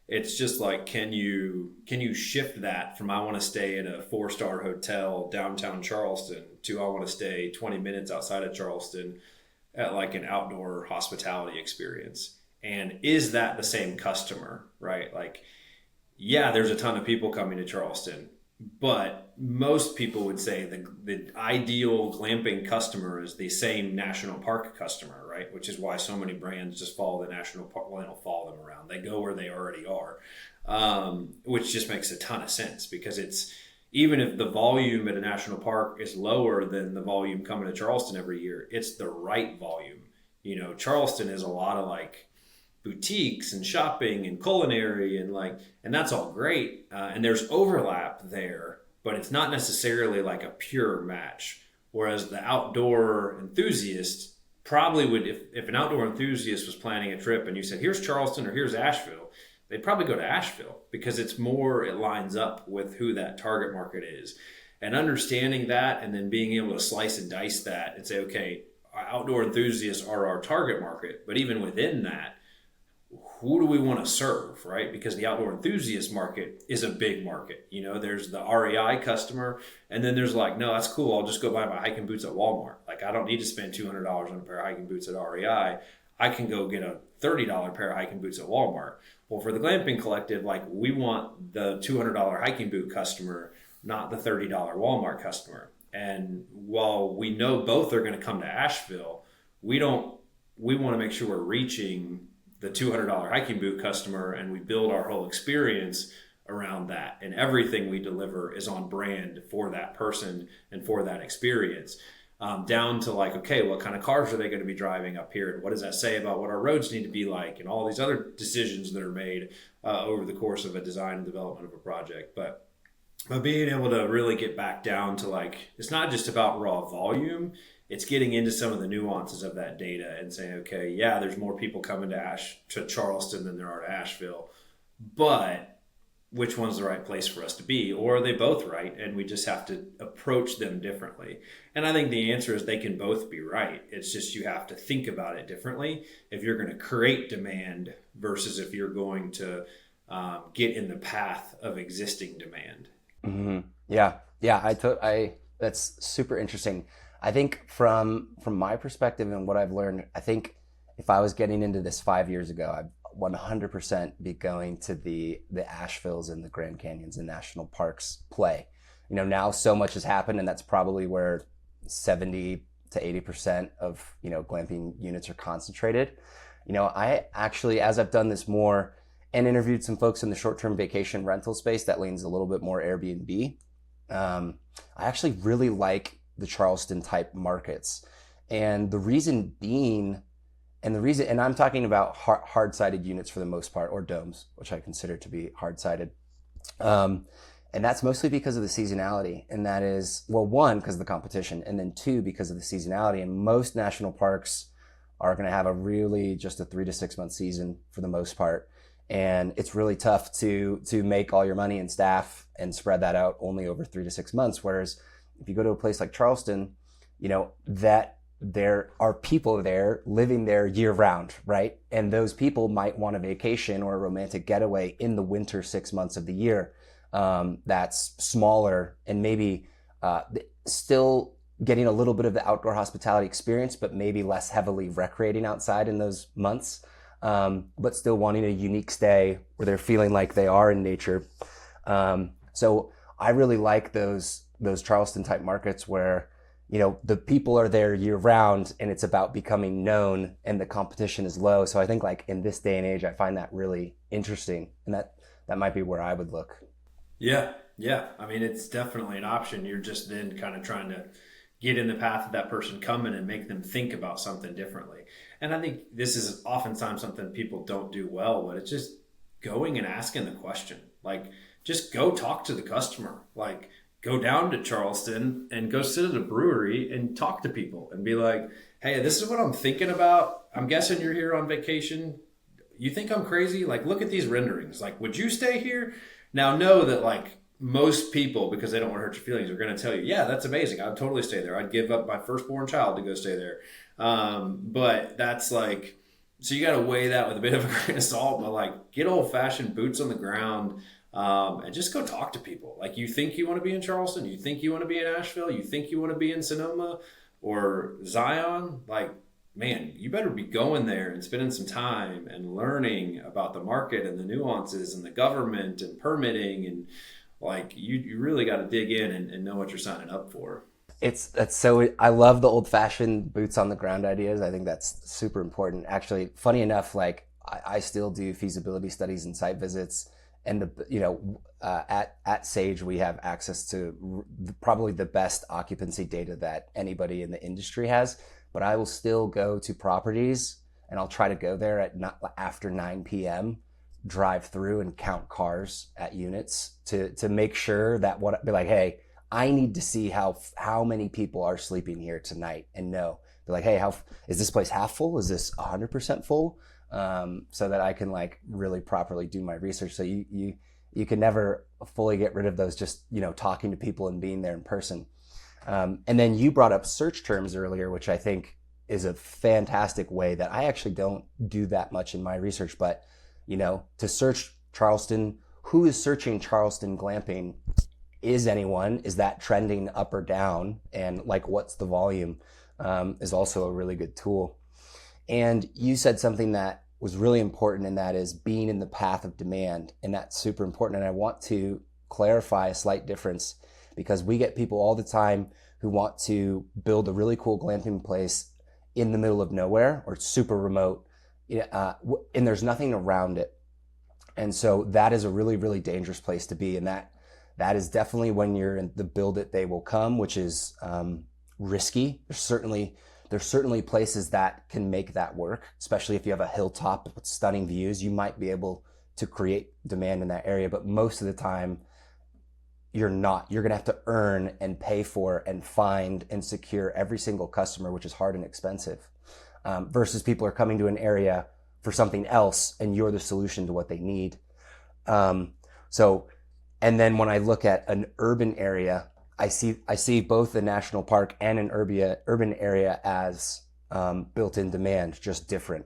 it's just like, can you shift that from I want to stay in a 4-star hotel downtown Charleston to I want to stay 20 minutes outside of Charleston at like an outdoor hospitality experience? And is that the same customer, right? Like, yeah, there's a ton of people coming to Charleston, but most people would say the ideal glamping customer is the same national park customer, right? Which is why so many brands just follow the national park. Well, they don't follow them around. They go where they already are, which just makes a ton of sense, because it's, even if the volume at a national park is lower than the volume coming to Charleston every year, it's the right volume. You know, Charleston is a lot of like boutiques and shopping and culinary and that's all great, and there's overlap there, but it's not necessarily like a pure match. Whereas the outdoor enthusiast probably would, if an outdoor enthusiast was planning a trip and you said, here's Charleston or here's Asheville, they'd probably go to Asheville, because it lines up with who that target market is. And understanding that, and then being able to slice and dice that and say, okay, our outdoor enthusiasts are our target market, but even within that, who do we want to serve, right? Because the outdoor enthusiast market is a big market. You know, there's the REI customer, and then there's like, no, that's cool, I'll just go buy my hiking boots at Walmart. Like, I don't need to spend $200 on a pair of hiking boots at REI. I can go get a $30 pair of hiking boots at Walmart. Well, for the Glamping Collective, like, we want the $200 hiking boot customer, not the $30 Walmart customer. And while we know both are going to come to Asheville, we want to make sure we're reaching the $200 hiking boot customer, and we build our whole experience around that. And everything we deliver is on brand for that person and for that experience. Down to like, okay, what kind of cars are they going to be driving up here? And what does that say about what our roads need to be like? And all these other decisions that are made over the course of a design and development of a project. But being able to really get back down to like, it's not just about raw volume. It's getting into some of the nuances of that data and saying, okay, yeah, there's more people coming to Charleston than there are to Asheville, but which one's the right place for us to be? Or are they both right? And we just have to approach them differently. And I think the answer is they can both be right. It's just, you have to think about it differently if you're going to create demand versus if you're going to get in the path of existing demand. Mm-hmm. Yeah. That's super interesting. I think from my perspective and what I've learned, I think if I was getting into this 5 years ago, I'd 100% be going to the Asheville's and the Grand Canyons and national parks play. You know, now so much has happened, and that's probably where 70 to 80% of, you know, glamping units are concentrated. You know, I actually, as I've done this more and interviewed some folks in the short-term vacation rental space that leans a little bit more Airbnb, I actually really like the Charleston type markets. And the reason being, and I'm talking about hard-sided units for the most part, or domes, which I consider to be hard-sided. And that's mostly because of the seasonality. And that is, well, one, because of the competition, and then two, because of the seasonality. And most national parks are going to have just a 3 to 6 month season for the most part. And it's really tough to make all your money in staff and spread that out only over 3 to 6 months. Whereas if you go to a place like Charleston, you know, that there are people there living there year round, right? And those people might want a vacation or a romantic getaway in the winter 6 months of the year. That's smaller and maybe still getting a little bit of the outdoor hospitality experience, but maybe less heavily recreating outside in those months, but still wanting a unique stay where they're feeling like they are in nature. So I really like those Charleston type markets where, you know, the people are there year round and it's about becoming known and the competition is low. So I think like in this day and age, I find that really interesting, and that might be where I would look. Yeah. I mean, it's definitely an option. You're just then kind of trying to get in the path of that person coming and make them think about something differently. And I think this is oftentimes something people don't do well, but it's just going and asking the question. Like, just go talk to the customer. Like, go down to Charleston and go sit at a brewery and talk to people and be like, hey, this is what I'm thinking about. I'm guessing you're here on vacation. You think I'm crazy? Like, look at these renderings. Like, would you stay here? Now, know that, like, most people, because they don't want to hurt your feelings, are going to tell you, yeah, that's amazing. I'd totally stay there. I'd give up my firstborn child to go stay there. But that's like, so you got to weigh that with a bit of a grain of salt, but like get old fashioned boots on the ground, and just go talk to people. Like, you think you want to be in Charleston, you think you want to be in Asheville, you think you want to be in Sonoma or Zion, like, man, you better be going there and spending some time and learning about the market and the nuances and the government and permitting, and like you really got to dig in and know what you're signing up for. That's so, I love the old fashioned boots on the ground ideas. I think that's super important. Actually, funny enough, like I still do feasibility studies and site visits, and at Sage we have access to probably the best occupancy data that anybody in the industry has. But I will still go to properties, and I'll try to go there at not after 9 p.m. drive through and count cars at units to make sure that be like, hey, I need to see how many people are sleeping here tonight, and know, be like, hey, how is this place half full? Is this 100% full? So that I can like really properly do my research. So you can never fully get rid of those, just, talking to people and being there in person. And then you brought up search terms earlier, which I think is a fantastic way that I actually don't do that much in my research. But, to search Charleston, who is searching Charleston glamping? Is anyone? Is that trending up or down? And like, what's the volume? Is also a really good tool. And you said something that was really important, and that is being in the path of demand. And that's super important. And I want to clarify a slight difference, because we get people all the time who want to build a really cool glamping place in the middle of nowhere or super remote, and there's nothing around it. And so that is a really, really dangerous place to be. And that is definitely, when you're in the build it, they will come, which is risky. There's certainly places that can make that work, especially if you have a hilltop with stunning views. You might be able to create demand in that area, but most of the time, you're not. You're going to have to earn and pay for and find and secure every single customer, which is hard and expensive, versus people are coming to an area for something else, and you're the solution to what they need. And then when I look at an urban area, I see both the national park and an urban area as built-in demand, just different,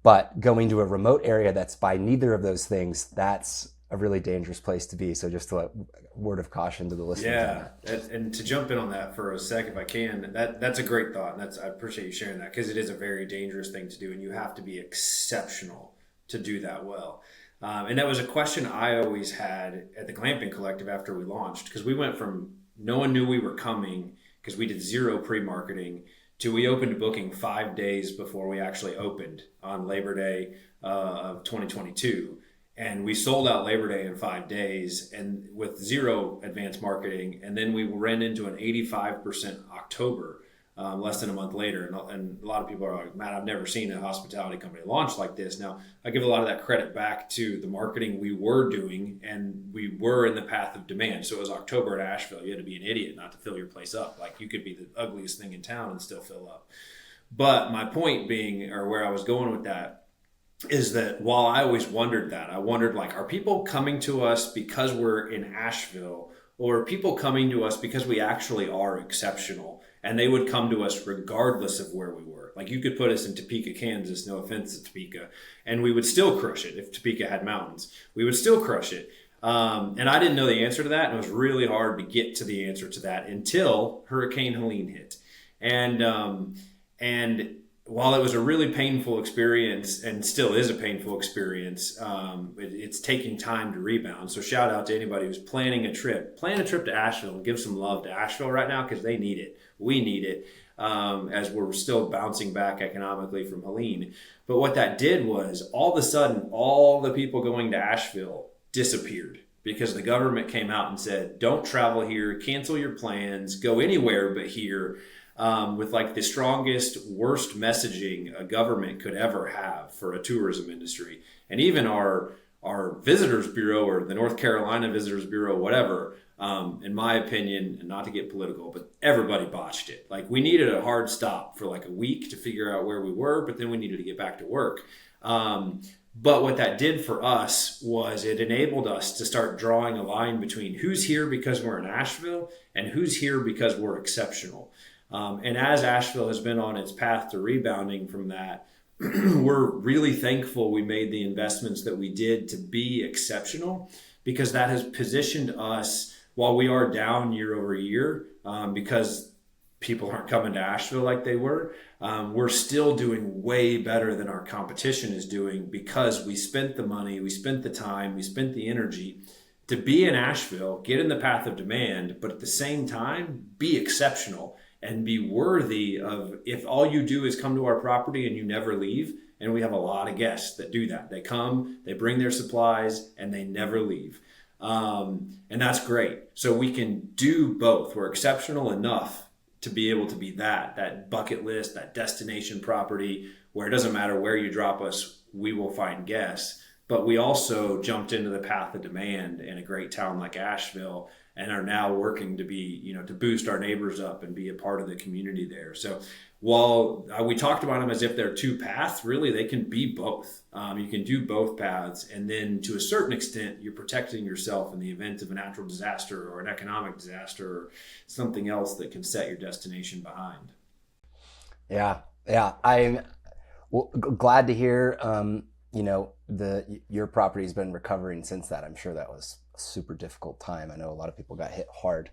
but going to a remote area that's by neither of those things, that's a really dangerous place to be. So just a word of caution to the listeners. Yeah, and to jump in on that for a sec, if I can, that's a great thought, and I appreciate you sharing that, because it is a very dangerous thing to do, and you have to be exceptional to do that well. And that was a question I always had at the Glamping Collective after we launched, because we went from no one knew we were coming because we did zero pre-marketing to we opened booking 5 days before we actually opened on Labor Day of 2022. And we sold out Labor Day in 5 days, and with zero advanced marketing. And then we ran into an 85% October less than a month later. And a lot of people are like, Matt, I've never seen a hospitality company launch like this. Now, I give a lot of that credit back to the marketing we were doing, and we were in the path of demand. So it was October at Asheville. You had to be an idiot not to fill your place up. Like, you could be the ugliest thing in town and still fill up. But my point being, or where I was going with that, is that while I always wondered that, I wondered, like, are people coming to us because we're in Asheville, or are people coming to us because we actually are exceptional, and they would come to us regardless of where we were? Like, you could put us in Topeka, Kansas, no offense to Topeka, and we would still crush it. If Topeka had mountains, we would still crush it. And I didn't know the answer to that, and it was really hard to get to the answer to that until Hurricane Helene hit. And while it was a really painful experience, and still is a painful experience, it's taking time to rebound. So shout out to anybody who's planning a trip. Plan a trip to Asheville and give some love to Asheville right now, because they need it. We need it, as we're still bouncing back economically from Helene. But what that did was, all of a sudden, all the people going to Asheville disappeared, because the government came out and said, don't travel here, cancel your plans, go anywhere but here. With like the strongest, worst messaging a government could ever have for a tourism industry. And even our Visitors Bureau, or the North Carolina Visitors Bureau, whatever, in my opinion, and not to get political, but everybody botched it. Like, we needed a hard stop for like a week to figure out where we were, but then we needed to get back to work. But what that did for us was it enabled us to start drawing a line between who's here because we're in Asheville and who's here because we're exceptional. And as Asheville has been on its path to rebounding from that, we're really thankful we made the investments that we did to be exceptional, because that has positioned us, while we are down year over year, because people aren't coming to Asheville like they were, we're still doing way better than our competition is doing, because we spent the money, we spent the time, we spent the energy to be in Asheville, get in the path of demand, but at the same time, be exceptional and be worthy of, if all you do is come to our property and you never leave. And we have a lot of guests that do that. They come, they bring their supplies, and they never leave. And that's great. So we can do both. We're exceptional enough to be able to be that bucket list, that destination property where it doesn't matter where you drop us, we will find guests. But we also jumped into the path of demand in a great town like Asheville, and are now working to be, to boost our neighbors up and be a part of the community there. So while we talked about them as if they're two paths, really they can be both. You can do both paths, and then to a certain extent, you're protecting yourself in the event of a natural disaster or an economic disaster or something else that can set your destination behind. Yeah, I'm glad to hear. Your property's been recovering since that. I'm sure that was a super difficult time. I know a lot of people got hit hard.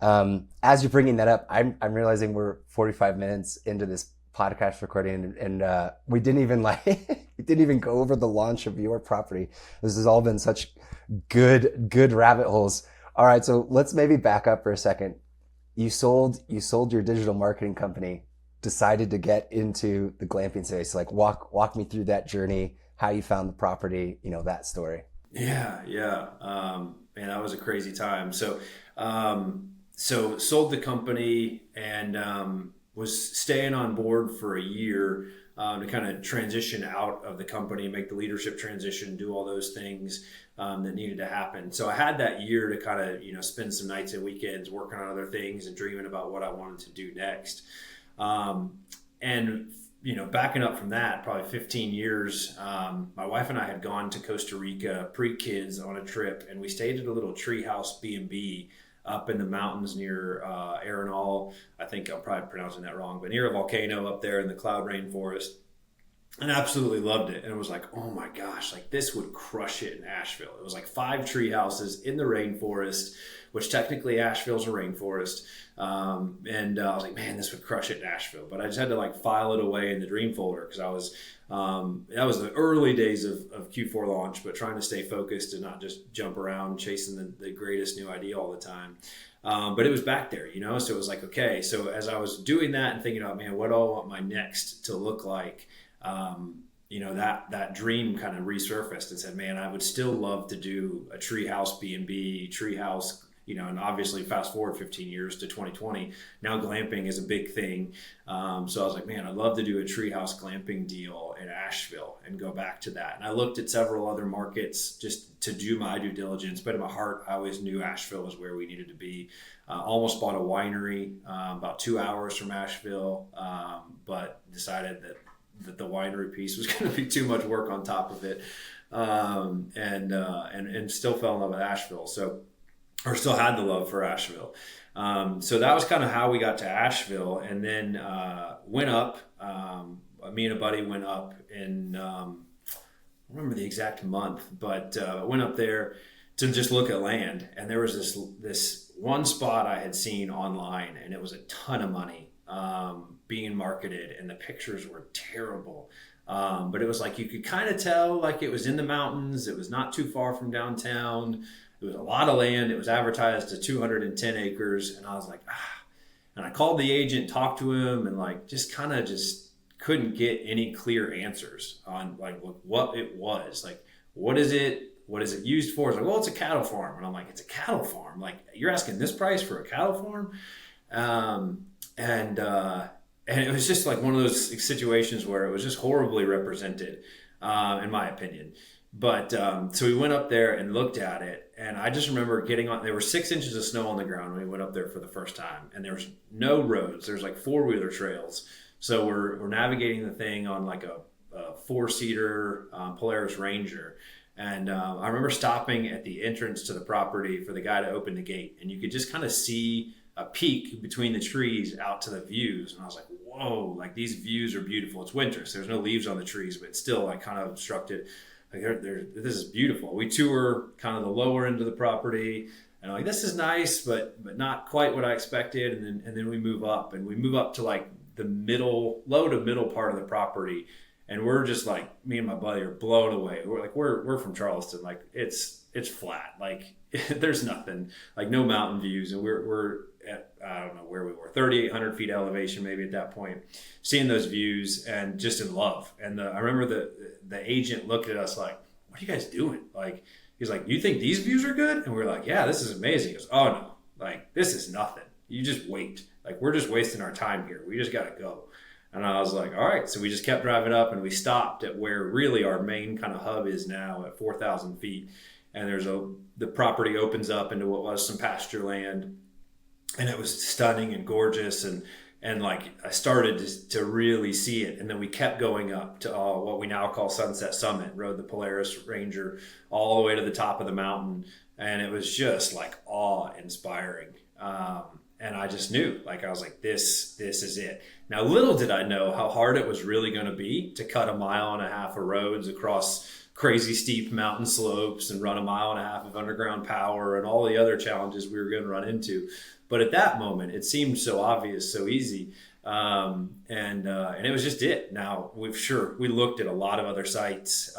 As you're bringing that up, I'm realizing we're 45 minutes into this podcast recording, and we didn't even go over the launch of your property. This has all been such good rabbit holes. All right, so let's maybe back up for a second. You sold your digital marketing company, decided to get into the glamping space. Like, walk me through that journey, how you found the property, that story. Yeah. Man, that was a crazy time. So sold the company and was staying on board for a year to kind of transition out of the company, make the leadership transition, do all those things that needed to happen. So I had that year to kind of, spend some nights and weekends working on other things and dreaming about what I wanted to do next. And backing up from that, probably 15 years, my wife and I had gone to Costa Rica pre-kids on a trip, and we stayed at a little treehouse B&B up in the mountains near Arenal. I think I'm probably pronouncing that wrong, but near a volcano up there in the cloud rainforest. And absolutely loved it. And it was like, oh my gosh, like this would crush it in Asheville. It was like 5 tree houses in the rainforest, which technically Asheville's a rainforest. And I was like, man, this would crush it in Asheville. But I just had to file it away in the dream folder, because that was the early days of Q4 launch, but trying to stay focused and not just jump around chasing the greatest new idea all the time. But it was back there, so it was like, okay. So as I was doing that and thinking about, man, what do I want my next to look like? That dream kind of resurfaced and said, man, I would still love to do a treehouse B&B, treehouse, and obviously fast forward 15 years to 2020, now glamping is a big thing. So I was like, man, I'd love to do a treehouse glamping deal in Asheville and go back to that. And I looked at several other markets just to do my due diligence, but in my heart, I always knew Asheville was where we needed to be. Almost bought a winery about 2 hours from Asheville, but decided that the winery piece was going to be too much work on top of it, and still fell in love with Asheville. Or still had the love for Asheville. So that was kind of how we got to Asheville, and then went up. Me and a buddy went up in, I don't remember the exact month, but went up there to just look at land. And there was this one spot I had seen online, and it was a ton of money being marketed, and the pictures were terrible. But it was like, you could kind of tell like it was in the mountains. It was not too far from downtown. It was a lot of land. It was advertised to 210 acres. And I was like, And I called the agent, talked to him, and just couldn't get any clear answers on what it was. Like, what is it? What is it used for? It's like, well, it's a cattle farm. And I'm like, it's a cattle farm? Like, you're asking this price for a cattle farm? And it was just like one of those situations where it was just horribly represented, in my opinion. But so we went up there and looked at it, and I just remember getting on. There were 6 inches of snow on the ground when we went up there for the first time, and there was no roads. There's like 4-wheeler trails, so we're navigating the thing on like a 4-seater Polaris Ranger. And I remember stopping at the entrance to the property for the guy to open the gate, and you could just kind of see a peek between the trees out to the views. And I was like, whoa, like these views are beautiful. It's winter, so there's no leaves on the trees, but it's still like kind of obstructed. Like this is beautiful. We tour kind of the lower end of the property, and I'm like, this is nice, but not quite what I expected. And then we move up, and we move up to like the low to middle part of the property. And we're just like, me and my buddy are blown away. We're from Charleston. Like it's flat. Like there's nothing, like no mountain views. And we're at, I don't know where we were, 3,800 feet elevation, maybe at that point, seeing those views and just in love. And I remember the agent looked at us like, what are you guys doing? Like, he's like, you think these views are good? And we're like, yeah, this is amazing. He goes, oh no, like this is nothing. You just wait. Like we're just wasting our time here. We just got to go. And I was like, all right. So we just kept driving up, and we stopped at where really our main kind of hub is now at 4,000 feet. And the property opens up into what was some pasture land, and it was stunning and gorgeous. And like I started to really see it. And then we kept going up to what we now call Sunset Summit, rode the Polaris Ranger all the way to the top of the mountain. And it was just like awe inspiring. And I just knew, like, I was like, this is it. Now, little did I know how hard it was really going to be to cut 1.5 miles of roads across crazy steep mountain slopes and run 1.5 miles of underground power and all the other challenges we were going to run into. But at that moment, it seemed so obvious, so easy. And it was just it. Now, we looked at a lot of other sites,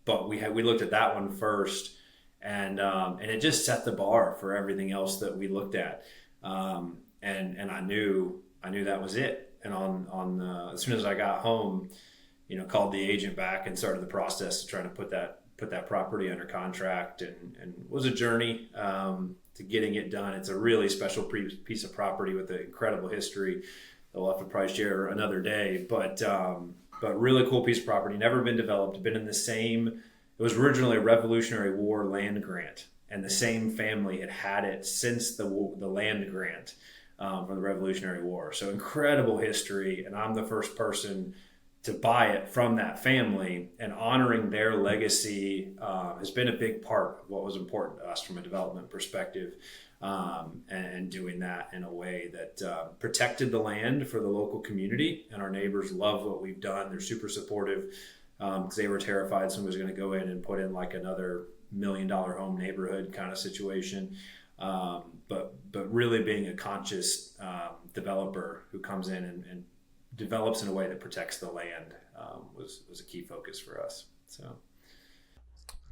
but we looked at that one first. And it just set the bar for everything else that we looked at. And I knew that was it. And as soon as I got home, called the agent back and started the process of trying to put that property under contract, and it was a journey, to getting it done. It's a really special piece of property with an incredible history that we'll have to probably share another day, but really cool piece of property, never been developed, been in the same, it was originally a Revolutionary War land grant. And the same family had it since the land grant from the Revolutionary War. So incredible history. And I'm the first person to buy it from that family. And honoring their legacy has been a big part of what was important to us from a development perspective. And doing that in a way that protected the land for the local community. And our neighbors love what we've done. They're super supportive because they were terrified someone was going to go in and put in like another $1 million home neighborhood kind of situation, but really being a conscious developer who comes in and develops in a way that protects the land was a key focus for us. So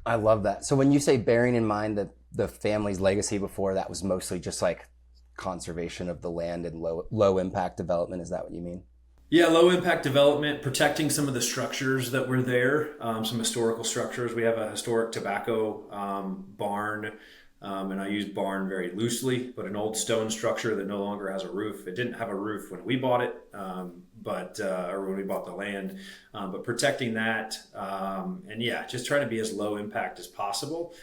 I love that. So when you say bearing in mind that the family's legacy before that was mostly just like conservation of the land and low impact development, is that what you mean? Yeah, low impact development, protecting some of the structures that were there, some historical structures. We have a historic tobacco barn, and I use barn very loosely, but an old stone structure that no longer has a roof. It didn't have a roof when we bought it, or when we bought the land, but protecting that, and yeah, just trying to be as low impact as possible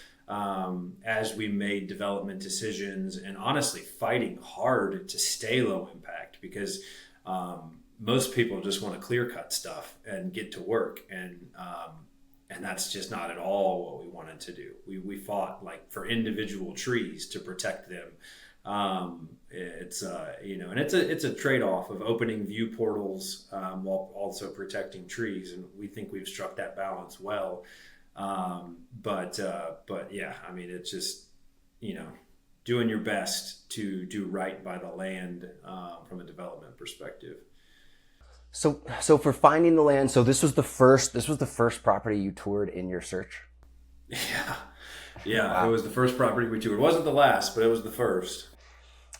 as we made development decisions, and honestly fighting hard to stay low impact because most people just want to clear cut stuff and get to work. And that's just not at all what we wanted to do. We fought like for individual trees to protect them. It's a trade-off of opening view portals, while also protecting trees. And we think we've struck that balance well. But yeah, I mean, it's just, doing your best to do right by the land, from a development perspective. So for finding the land, so this was the first property you toured in your search? Yeah. Wow. It was the first property we toured. It wasn't the last, but it was the first.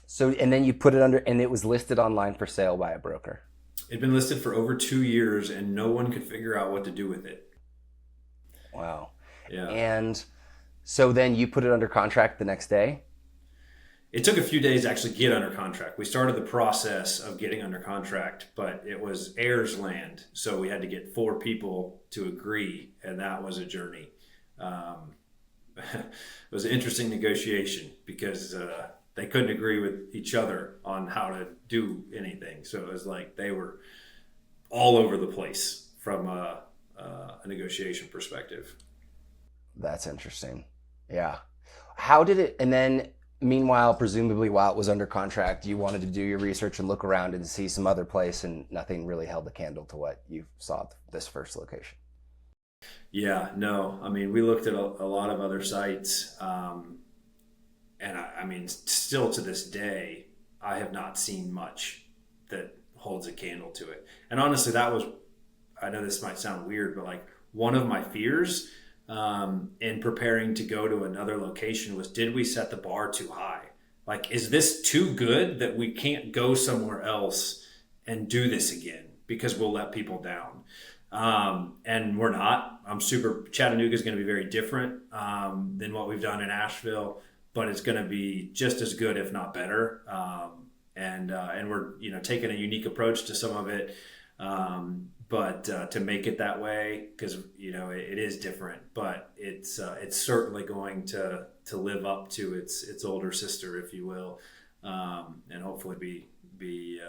So, and then you put it under, and it was listed online for sale by a broker. It'd been listed for over 2 years and no one could figure out what to do with it. Wow. Yeah. And so then you put it under contract the next day? It took a few days to actually get under contract. We started the process of getting under contract, but it was heirs land. So we had to get 4 people to agree, and that was a journey. it was an interesting negotiation because they couldn't agree with each other on how to do anything. So it was like they were all over the place from a negotiation perspective. That's interesting. Yeah. How did it, and then meanwhile, presumably while it was under contract, you wanted to do your research and look around and see some other place, and nothing really held a candle to what you saw at this first location. Yeah, no, I mean, we looked at a lot of other sites. And I mean, still to this day, I have not seen much that holds a candle to it. And honestly, that was, I know this might sound weird, but like one of my fears in preparing to go to another location was, did we set the bar too high? Like, is this too good that we can't go somewhere else and do this again because we'll let people down? And we're not. Chattanooga is going to be very different than what we've done in Asheville, but it's going to be just as good, if not better. And we're, taking a unique approach to some of it. But to make it that way, because, it is different, but it's certainly going to live up to its older sister, if you will. And hopefully be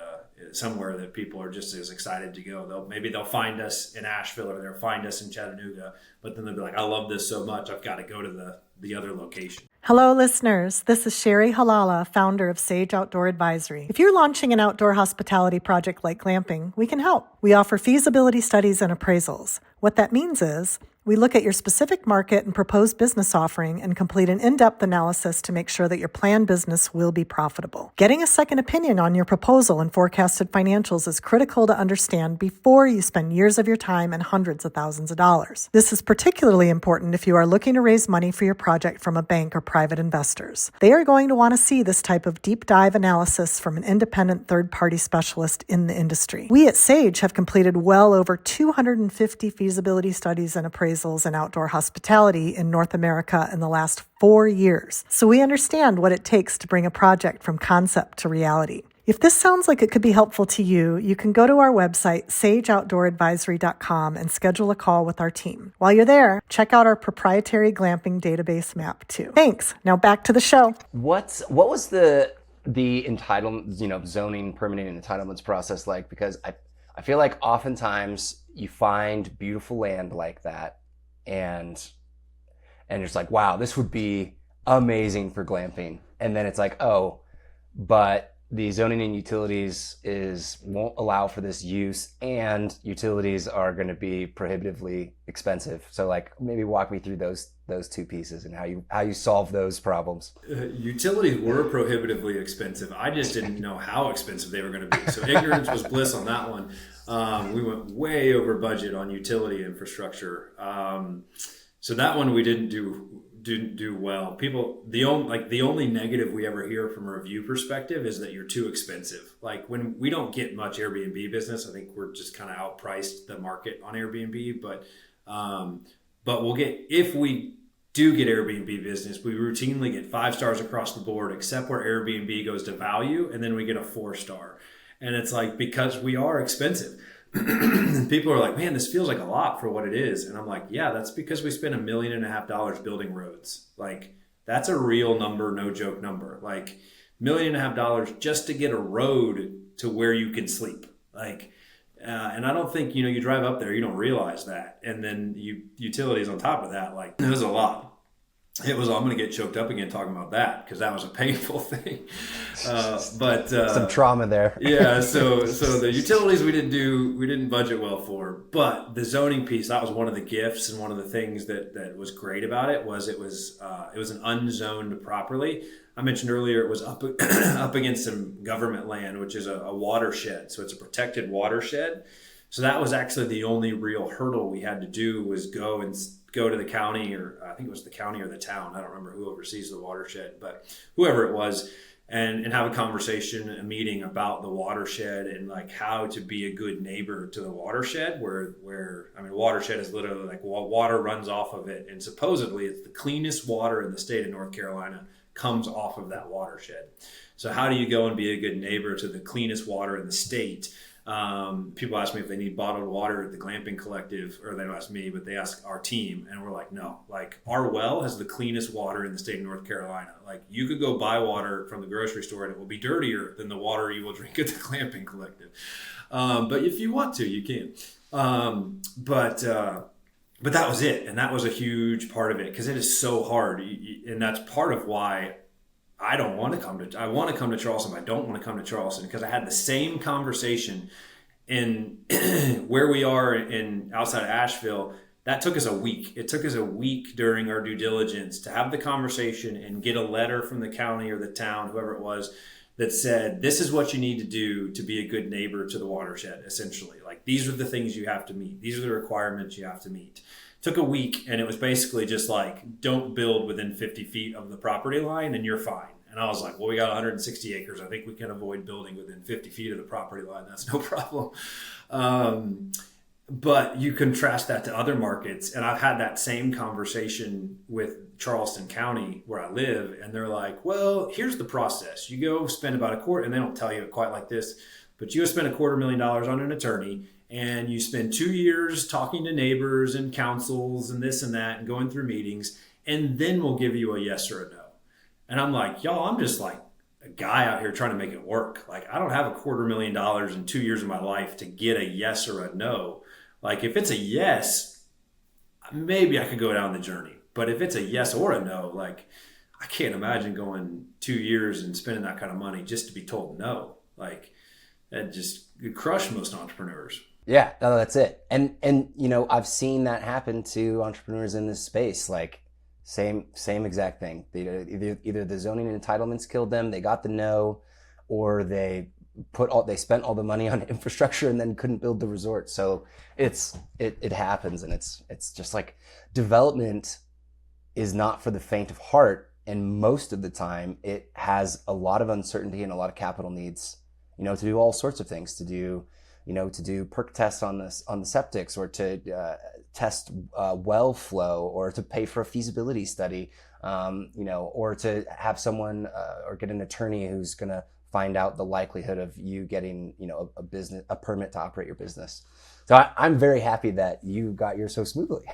somewhere that people are just as excited to go. Maybe they'll find us in Asheville or they'll find us in Chattanooga, but then they'll be like, I love this so much, I've got to go to the other location. Hello, listeners. This is Sherry Halala, founder of Sage Outdoor Advisory. If you're launching an outdoor hospitality project like glamping, we can help. We offer feasibility studies and appraisals. What that means is we look at your specific market and proposed business offering and complete an in-depth analysis to make sure that your planned business will be profitable. Getting a second opinion on your proposal and forecasted financials is critical to understand before you spend years of your time and hundreds of thousands of dollars. This is particularly important if you are looking to raise money for your project from a bank or private investors. They are going to want to see this type of deep dive analysis from an independent third-party specialist in the industry. We at Sage have completed well over 250 feasibility studies and appraisals in outdoor hospitality in North America in the last 4 years. So we understand what it takes to bring a project from concept to reality. If this sounds like it could be helpful to you, you can go to our website, sageoutdooradvisory.com, and schedule a call with our team. While you're there, check out our proprietary glamping database map too. Thanks. Now back to the show. What was the entitlement, zoning, permitting, and entitlements process like? Because I feel like oftentimes you find beautiful land like that, and it's like, wow, this would be amazing for glamping. And then it's like, oh, but the zoning and utilities won't allow for this use, and utilities are going to be prohibitively expensive. So like, maybe walk me through those two pieces and how you solve those problems. Utilities were prohibitively expensive. I just didn't know how expensive they were going to be. So ignorance was bliss on that one. We went way over budget on utility infrastructure. So that one we didn't do well. The only negative we ever hear from a review perspective is that you're too expensive. Like, when we don't get much Airbnb business, I think we're just kind of outpriced the market on Airbnb, but we'll get, if we do get Airbnb business, we routinely get 5 stars across the board, except where Airbnb goes to value, and then we get a 4-star. And it's like, because we are expensive. People are like, man, this feels like a lot for what it is. And I'm like, yeah, that's because we spent $1.5 million building roads. Like, that's a real number, no joke number. Like, $1.5 million just to get a road to where you can sleep. Like, and I don't think, you drive up there, you don't realize that. And then utilities on top of that, like, it was a lot. I'm going to get choked up again talking about that, because that was a painful thing. But some trauma there. Yeah. So the utilities we didn't budget well for, but the zoning piece, that was one of the gifts, and one of the things that was great about it was it was an unzoned properly. I mentioned earlier it was up against some government land, which is a watershed. So it's a protected watershed. So that was actually the only real hurdle we had to do, was go to the county, or I think it was the county or the town. I don't remember who oversees the watershed, but whoever it was, and have a conversation, a meeting about the watershed and like how to be a good neighbor to the watershed, where I mean, watershed is literally like water runs off of it. And supposedly it's the cleanest water in the state of North Carolina comes off of that watershed. So how do you go and be a good neighbor to the cleanest water in the state? People ask me if they need bottled water at the Glamping Collective, or they don't ask me, but they ask our team, and we're like, no. Like, our well has the cleanest water in the state of North Carolina. Like, you could go buy water from the grocery store and it will be dirtier than the water you will drink at the Glamping Collective. But if you want to, you can. But that was it, and that was a huge part of it, because it is so hard, and that's part of why I want to come to Charleston, but I don't want to come to Charleston, because I had the same conversation in where we are in outside of Asheville. That took us a week. It took us a week during our due diligence to have the conversation and get a letter from the county or the town, whoever it was, that said, this is what you need to do to be a good neighbor to the watershed, essentially. Like, these are the things you have to meet. These are the requirements you have to meet. Took a week, and it was basically just like, don't build within 50 feet of the property line and you're fine. And I was like, well, we got 160 acres. I think we can avoid building within 50 feet of the property line. That's no problem. But you contrast that to other markets, and I've had that same conversation with Charleston County where I live, and they're like, well, here's the process. You go spend about and they don't tell you it quite like this, but you go spend $250,000 on an attorney, and you spend 2 years talking to neighbors and councils and this and that and going through meetings, and then we'll give you a yes or a no. And I'm like, y'all, I'm just like a guy out here trying to make it work. Like, I don't have $250,000 in 2 years of my life to get a yes or a no. Like, if it's a yes, maybe I could go down the journey. But if it's a yes or a no, like, I can't imagine going 2 years and spending that kind of money just to be told no. Like, that just could crush most entrepreneurs. Yeah, no, that's it. And you know, I've seen that happen to entrepreneurs in this space. Like, same exact thing. Either the zoning and entitlements killed them, they got the no, or they spent all the money on infrastructure and then couldn't build the resort. So it happens, and it's just like, development is not for the faint of heart, and most of the time it has a lot of uncertainty and a lot of capital needs, you know, to do all sorts of things, to do perk tests on the septics, or to test well flow, or to pay for a feasibility study, you know, or to have someone or get an attorney who's going to find out the likelihood of you getting, you know, a permit to operate your business. So I'm very happy that you got yours so smoothly.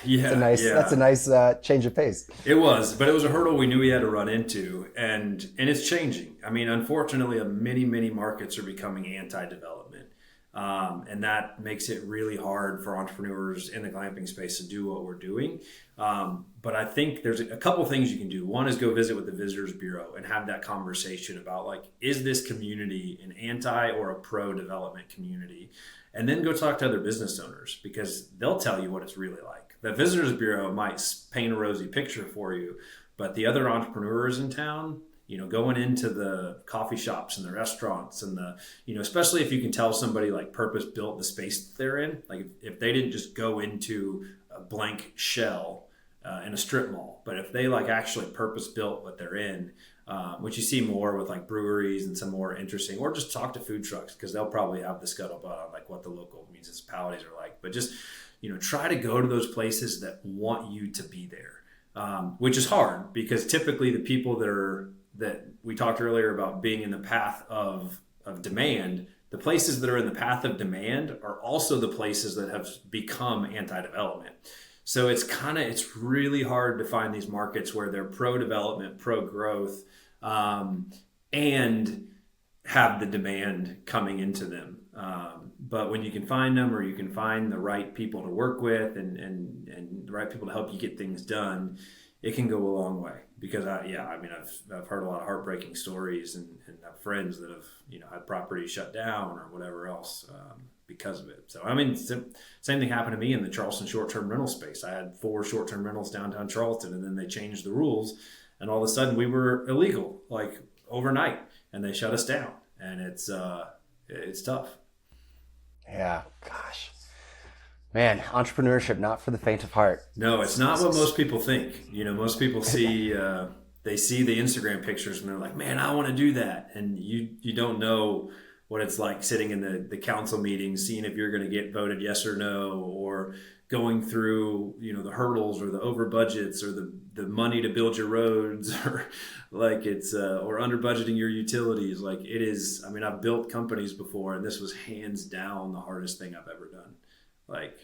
Yeah, that's a nice change of pace. It was, but it was a hurdle we knew we had to run into, and it's changing. I mean, unfortunately, many markets are becoming anti-development. And that makes it really hard for entrepreneurs in the glamping space to do what we're doing. But I think there's a couple things you can do. One is go visit with the Visitors Bureau and have that conversation about, like, is this community an anti or a pro development community? And then go talk to other business owners, because they'll tell you what it's really like. The Visitors Bureau might paint a rosy picture for you, but the other entrepreneurs in town, you know, going into the coffee shops and the restaurants and the, you know, especially if you can tell somebody, like, purpose built the space that they're in. Like, if they didn't just go into a blank shell in a strip mall, but if they, like, actually purpose built what they're in, which you see more with, like, breweries and some more interesting, or just talk to food trucks, because they'll probably have the scuttlebutt on, like, what the local municipalities are like. But just, you know, try to go to those places that want you to be there, which is hard, because typically the people that we talked earlier about being in the path of demand, the places that are in the path of demand are also the places that have become anti-development. So it's really hard to find these markets where they're pro-development, pro-growth, and have the demand coming into them. But when you can find them, or you can find the right people to work with and the right people to help you get things done, it can go a long way. Because I've heard a lot of heartbreaking stories, and have friends that have, you know, had property shut down or whatever else because of it. So, I mean, same thing happened to me in the Charleston short-term rental space. I had 4 short-term rentals downtown Charleston, and then they changed the rules, and all of a sudden we were illegal, like, overnight, and they shut us down. And it's tough. Yeah, gosh. Man, entrepreneurship, not for the faint of heart. No, it's not what most people think. You know, most people see they see the Instagram pictures and they're like, man, I want to do that. And you don't know what it's like sitting in the council meetings, seeing if you're going to get voted yes or no, or going through, the hurdles or the over budgets or the money to build your roads or like it's or under budgeting your utilities. Like it is, I mean, I've built companies before, and this was hands down the hardest thing I've ever done. Like,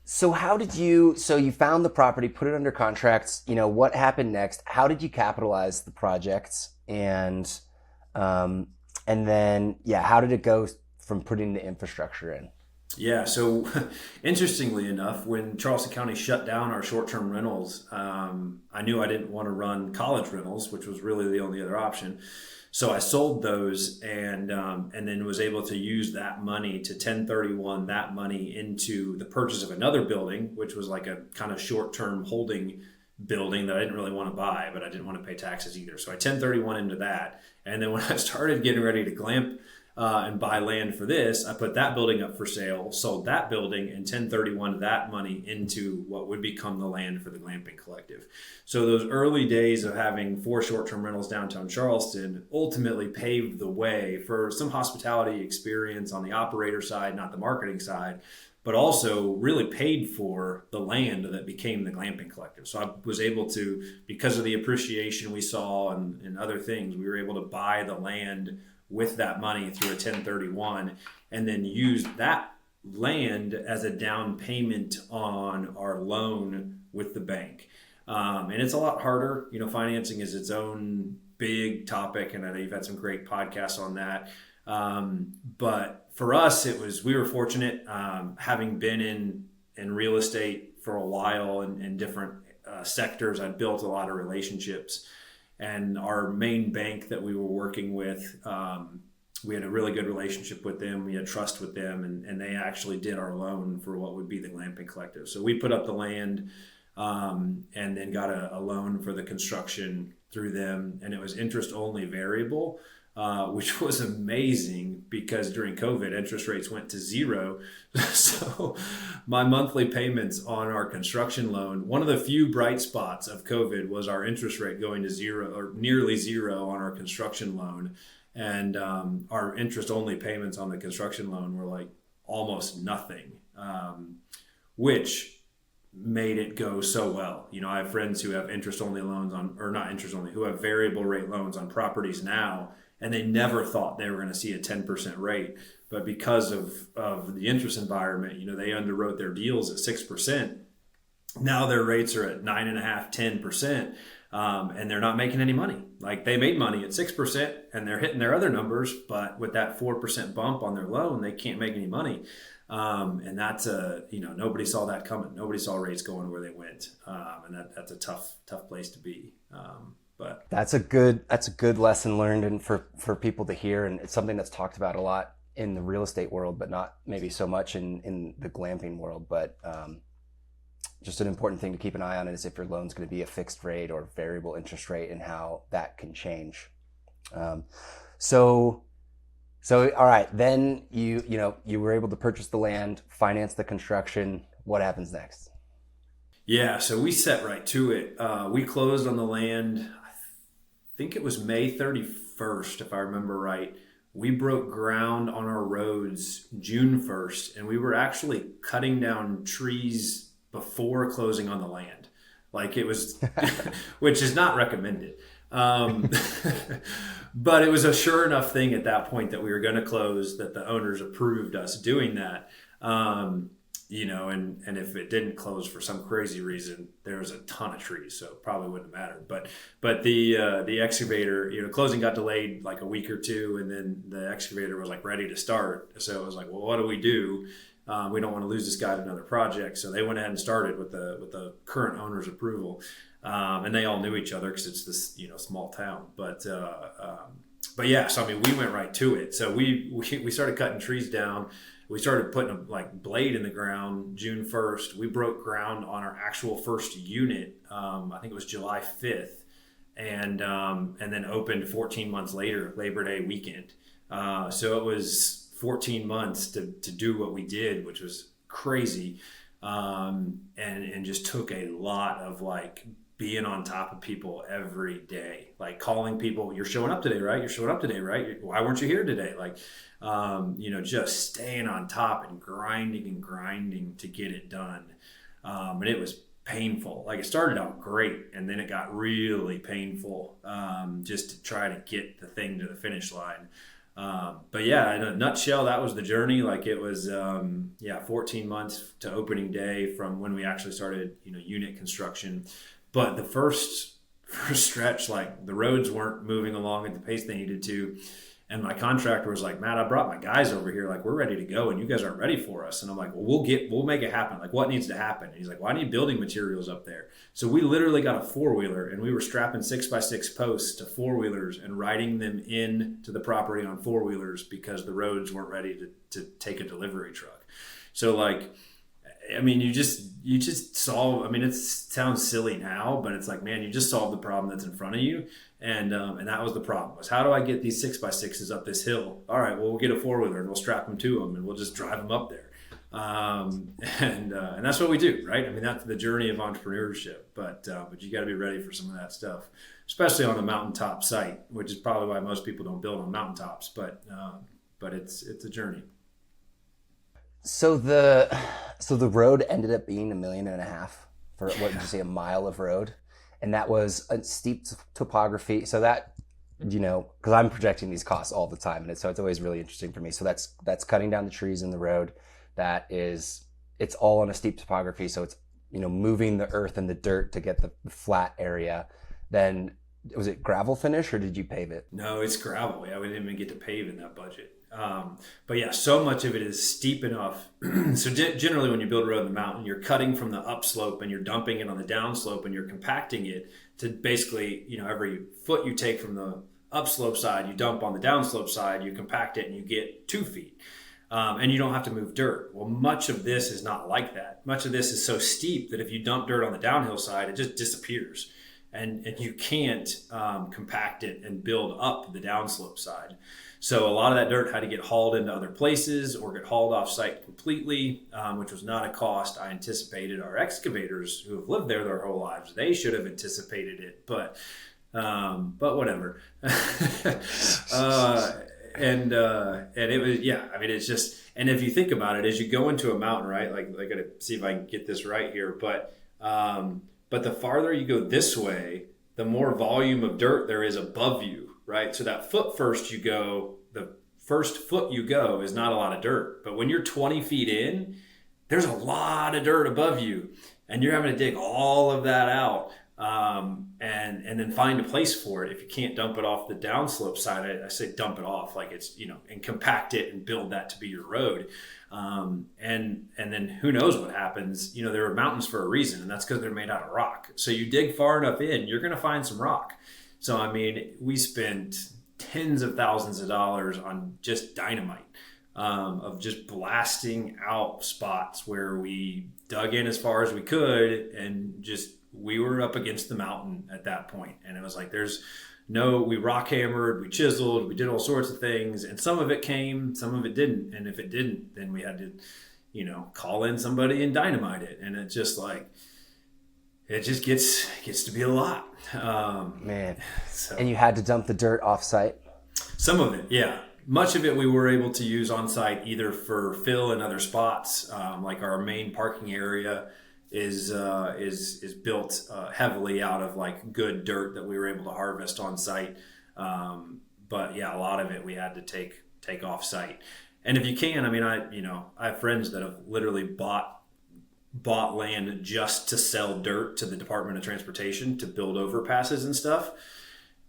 So you found the property, put it under contracts, what happened next? How did you capitalize the projects? And then, how did it go from putting the infrastructure in? Yeah, so interestingly enough, when Charleston County shut down our short-term rentals, I knew I didn't want to run college rentals, which was really the only other option. So I sold those and then was able to use that money to 1031 that money into the purchase of another building, which was like a kind of short-term holding building that I didn't really want to buy, but I didn't want to pay taxes either. So I 1031 into that. And then when I started getting ready to glamp and buy land for this, I put that building up for sale, sold that building, and 1031 that money into what would become the land for the Glamping Collective. So those early days of having 4 short-term rentals downtown Charleston ultimately paved the way for some hospitality experience on the operator side, not the marketing side, but also really paid for the land that became the Glamping Collective. So I was able to, because of the appreciation we saw and other things, we were able to buy the land with that money through a 1031 and then use that land as a down payment on our loan with the bank. And it's a lot harder. Financing is its own big topic, and I know you've had some great podcasts on that. But for us, we were fortunate, having been in real estate for a while in different sectors. I'd built a lot of relationships. And our main bank that we were working with, we had a really good relationship with them. We had trust with them, and they actually did our loan for what would be the Glamping Collective. So we put up the land and then got a loan for the construction through them. And it was interest only variable, which was amazing because during COVID, interest rates went to 0. So my monthly payments on our construction loan, one of the few bright spots of COVID was our interest rate going to 0 or nearly 0 on our construction loan. And our interest only payments on the construction loan were like almost nothing, which made it go so well. I have friends who have interest only loans who have variable rate loans on properties now, and they never thought they were going to see a 10% rate. But because of the interest environment, they underwrote their deals at 6%. Now their rates are at 9.5%, 10%, and they're not making any money. Like they made money at 6% and they're hitting their other numbers, but with that 4% bump on their loan, they can't make any money. And that's nobody saw that coming. Nobody saw rates going where they went. And that's a tough place to be. But that's a good lesson learned and for people to hear. And it's something that's talked about a lot in the real estate world, but not maybe so much in the glamping world. But just an important thing to keep an eye on is if your loan's going to be a fixed rate or variable interest rate and how that can change. So all right, then you were able to purchase the land, finance the construction. What happens next? Yeah, so we set right to it. We closed on the land, I think it was May 31st, if I remember right. We broke ground on our roads June 1st, and we were actually cutting down trees before closing on the land. Like it was, which is not recommended. But it was a sure enough thing at that point that we were going to close, that the owners approved us doing that. And if it didn't close for some crazy reason, there was a ton of trees, so it probably wouldn't have mattered. But the excavator, closing got delayed like a week or two, and then the excavator was like ready to start. So it was like, well, what do we do? We don't want to lose this guy to another project. So they went ahead and started with the current owner's approval. And they all knew each other because it's this, small town. But yeah, so I mean, we went right to it. So we started cutting trees down. We started putting a blade in the ground June 1st. We broke ground on our actual first unit. I think it was July 5th, and then opened 14 months later, Labor Day weekend. So it was 14 months to do what we did, which was crazy, and just took a lot of being on top of people every day, calling people, you're showing up today, right? You're showing up today, right? Why weren't you here today? Just staying on top and grinding to get it done. And it was painful. Like, it started out great, and then it got really painful, just to try to get the thing to the finish line. But yeah, in a nutshell, that was the journey. Like, it was 14 months to opening day from when we actually started, unit construction. But the first stretch, like, the roads weren't moving along at the pace they needed to. And my contractor was like, Matt, I brought my guys over here. Like, we're ready to go, and you guys aren't ready for us. And I'm like, well, we'll make it happen. Like, what needs to happen? And he's like, well, I need building materials up there. So we literally got a 4-wheeler, and we were strapping 6x6 posts to 4-wheelers and riding them in to the property on 4-wheelers because the roads weren't ready to take a delivery truck. So, like, I mean, you just solve. I mean, it sounds silly now, but it's like, man, you just solved the problem that's in front of you, and that was the problem. Was, how do I get these 6x6s up this hill? All right, well, we'll get a 4-wheeler and we'll strap them to them and we'll just drive them up there, and that's what we do, right? I mean, that's the journey of entrepreneurship. But you got to be ready for some of that stuff, especially on a mountaintop site, which is probably why most people don't build on mountaintops. But it's a journey. So the road ended up being $1.5 million for, what did you say, a mile of road, and that was a steep topography. So that, because I'm projecting these costs all the time, and so it's always really interesting for me. So that's cutting down the trees in the road. It's all on a steep topography. So it's moving the earth and the dirt to get the flat area. Then was it gravel finish, or did you pave it? No, it's gravel. Yeah, we didn't even get to pave in that budget. But yeah, so much of it is steep enough. So generally when you build a road in the mountain, you're cutting from the upslope and you're dumping it on the downslope, and you're compacting it to basically, every foot you take from the upslope side, you dump on the downslope side, you compact it, and you get 2 feet. And you don't have to move dirt. Well, much of this is not like that. Much of this is so steep that if you dump dirt on the downhill side, it just disappears. And you can't compact it and build up the downslope side. So a lot of that dirt had to get hauled into other places or get hauled off site completely, which was not a cost I anticipated. Our excavators who have lived there their whole lives, they should have anticipated it, but whatever. And it was, I mean, it's just, and if you think about it, as you go into a mountain, right? Like, I gotta see if I can get this right here, but the farther you go this way, the more volume of dirt there is above you, right? So that the first foot you go is not a lot of dirt. But when you're 20 feet in, there's a lot of dirt above you, and you're having to dig all of that out, and then find a place for it. If you can't dump it off the downslope side, I say dump it off, like it's, and compact it and build that to be your road. And then who knows what happens. There are mountains for a reason, and that's because they're made out of rock. So you dig far enough in, you're going to find some rock. So, I mean, we spent tens of thousands of dollars on just dynamite, of just blasting out spots where we dug in as far as we could, and we were up against the mountain at that point. And it was like, we rock hammered, we chiseled, we did all sorts of things, and some of it came, some of it didn't. And if it didn't, then we had to, call in somebody and dynamite it. And it just gets to be a lot. Man. So. And you had to dump the dirt off site? Some of it, yeah. Much of it we were able to use on site, either for fill in other spots, like our main parking area is built heavily out of like good dirt that we were able to harvest on site. But yeah, a lot of it we had to take off site. And if you can, I mean, I have friends that have literally bought land just to sell dirt to the Department of Transportation to build overpasses and stuff.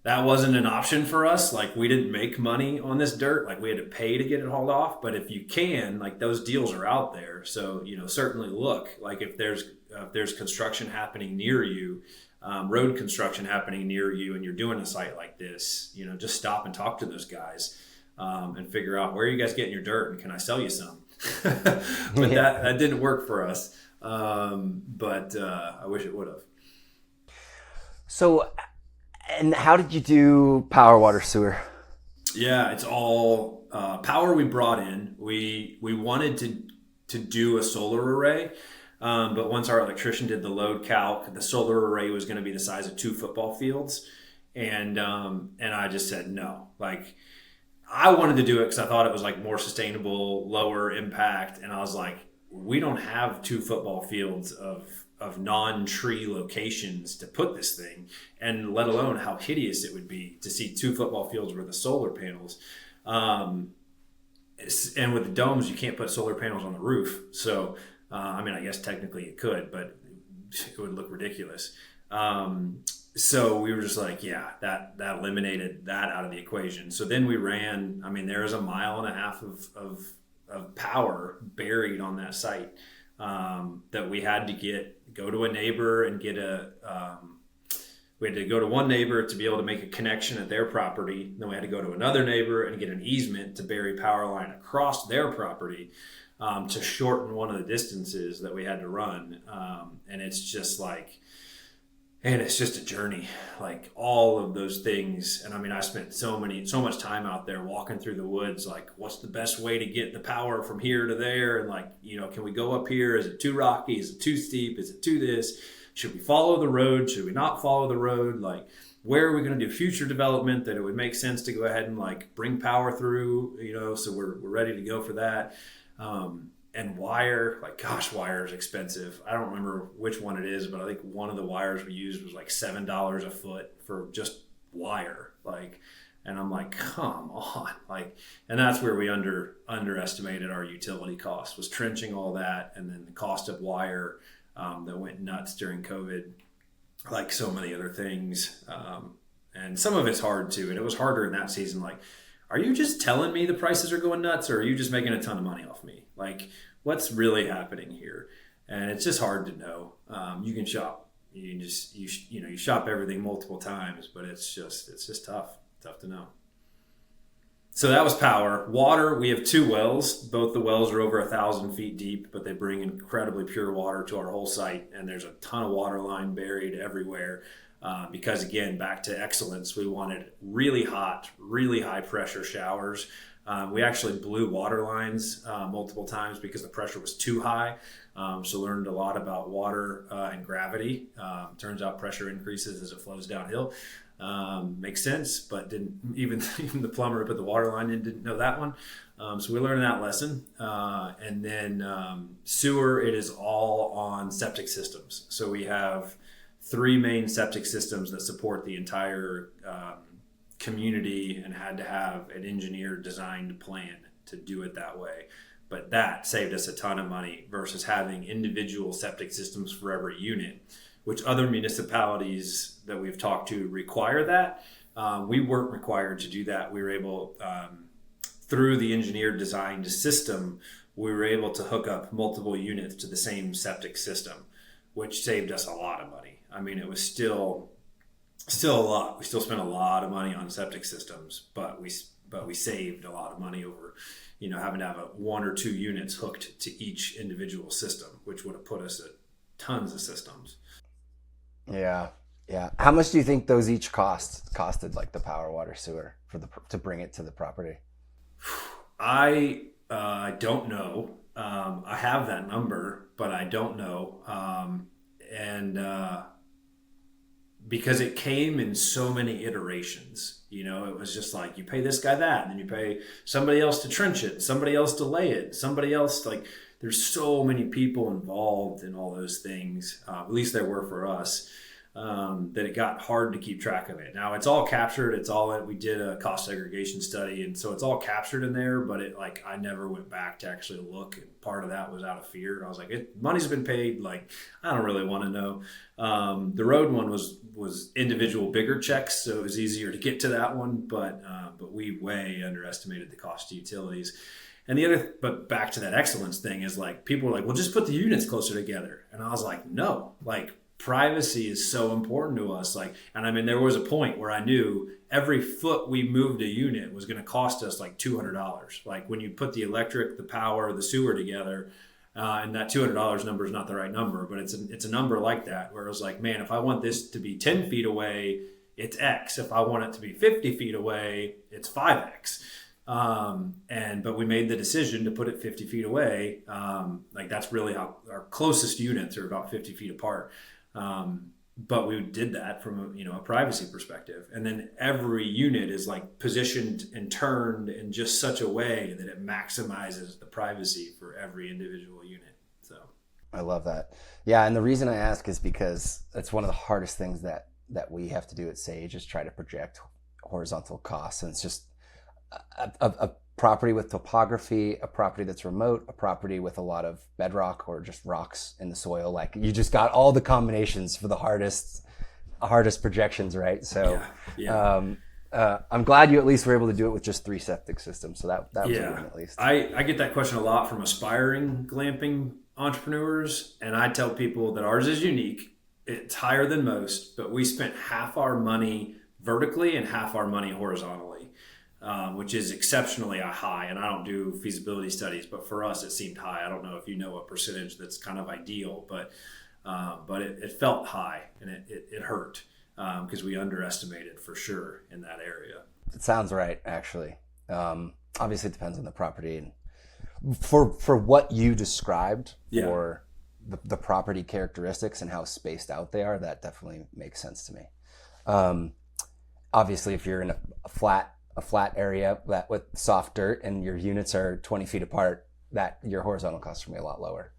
That wasn't an option for us. Like, we didn't make money on this dirt. Like, we had to pay to get it hauled off. But if you can, like, those deals are out there. So, certainly look, like, if there's construction happening near you, road construction happening near you, and you're doing a site like this, just stop and talk to those guys, and figure out, where are you guys getting your dirt, and can I sell you some? But that didn't work for us. But I wish it would have. So, and how did you do power, water, sewer? Yeah, it's all power we brought in. We wanted to do a solar array, but once our electrician did the load calc, the solar array was going to be the size of 2 football fields, and I just said no. Like, I wanted to do it because I thought it was like more sustainable, lower impact, and I was like, we don't have 2 football fields of non-tree locations to put this thing, and let alone how hideous it would be to see 2 football fields worth of solar panels. And with the domes, you can't put solar panels on the roof. So, I mean, I guess technically you could, but it would look ridiculous. So we were just like, yeah, that eliminated that out of the equation. So then we ran, I mean, there is 1.5 miles of power buried on that site, that we had to go to a neighbor and we had to go to one neighbor to be able to make a connection at their property. Then we had to go to another neighbor and get an easement to bury power line across their property, to shorten one of the distances that we had to run. And it's just like, and it's just a journey, like all of those things. And I mean, I spent so much time out there walking through the woods, like what's the best way to get the power from here to there? And like, can we go up here? Is it too rocky? Is it too steep? Is it too this? Should we follow the road? Should we not follow the road? Like, where are we going to do future development that it would make sense to go ahead and like bring power through, so we're ready to go for that. And wire, like, gosh, wire is expensive. I don't remember which one it is, but I think one of the wires we used was like $7 a foot for just wire. Like, and I'm like, come on. Like, and that's where we underestimated our utility costs, was trenching all that. And then the cost of wire, that went nuts during COVID, like so many other things. And some of it's hard too. And it was harder in that season. Like, are you just telling me the prices are going nuts, or are you just making a ton of money off me? Like, what's really happening here? And it's just hard to know. You can shop, you shop everything multiple times, but it's just tough to know. So that was power. Water, we have 2 wells. Both the wells are over 1,000 feet deep, but they bring incredibly pure water to our whole site. And there's a ton of water line buried everywhere. Because again, back to excellence, we wanted really hot, really high pressure showers. We actually blew water lines multiple times because the pressure was too high. So learned a lot about water and gravity. Turns out pressure increases as it flows downhill. Makes sense, but didn't even the plumber who put the water line in didn't know that one. So we learned that lesson. And then sewer, it is all on septic systems. So we have 3 main septic systems that support the entire community, and had to have an engineer designed plan to do it that way. But that saved us a ton of money versus having individual septic systems for every unit, which other municipalities that we've talked to require that. We weren't required to do that. We were able, through the engineer designed system, we were able to hook up multiple units to the same septic system, which saved us a lot of money. I mean, it was still a lot. We still spent a lot of money on septic systems, but we saved a lot of money over, having to have 1 or 2 units hooked to each individual system, which would have put us at tons of systems. Yeah. How much do you think those each costed, like the power, water, sewer, to bring it to the property? I don't know. I have that number, but I don't know. Because it came in so many iterations, it was just like, you pay this guy that, and then you pay somebody else to trench it, somebody else to lay it, somebody else, like, there's so many people involved in all those things. At least there were for us, that it got hard to keep track of it. Now it's all captured. We did a cost segregation study, and so it's all captured in there, but I never went back to actually look. And part of that was out of fear. I was like, money's been paid. Like, I don't really want to know. The road one was individual bigger checks, so it was easier to get to that one, but we way underestimated the cost of utilities. And but back to that excellence thing is, like, people were like, well, just put the units closer together. And I was like, no, like, privacy is so important to us. Like, and I mean, there was a point where I knew every foot we moved a unit was going to cost us like $200. Like, when you put the electric, the power, the sewer together, and that $200 number is not the right number, but it's a number like that, where it was like, man, if I want this to be 10 feet away, it's X. If I want it to be 50 feet away, it's 5X. But we made the decision to put it 50 feet away. Like, that's really how our closest units are, about 50 feet apart. But we did that from a privacy perspective. And then every unit is like positioned and turned in just such a way that it maximizes the privacy for every individual unit. I love that. Yeah, and the reason I ask is because it's one of the hardest things that we have to do at Sage is try to project horizontal costs, and it's just a property with topography, a property that's remote, a property with a lot of bedrock or just rocks in the soil. Like you just got all the combinations for the hardest projections, right? So I'm glad you at least were able to do it with just 3 septic systems. So that was a win at least. I get that question a lot from aspiring glamping entrepreneurs, and I tell people that ours is unique. It's higher than most, but we spent half our money vertically and half our money horizontally, which is exceptionally high. And I don't do feasibility studies, but for us, it seemed high. I don't know if you know a percentage that's kind of ideal, but it felt high, and it hurt because we underestimated for sure in that area. It sounds right, actually. Obviously, it depends on the property. And for what you described, for the property characteristics and how spaced out they are, that definitely makes sense to me. Obviously, if you're in a flat area that with soft dirt and your units are 20 feet apart, that your horizontal costs are going to be a lot lower.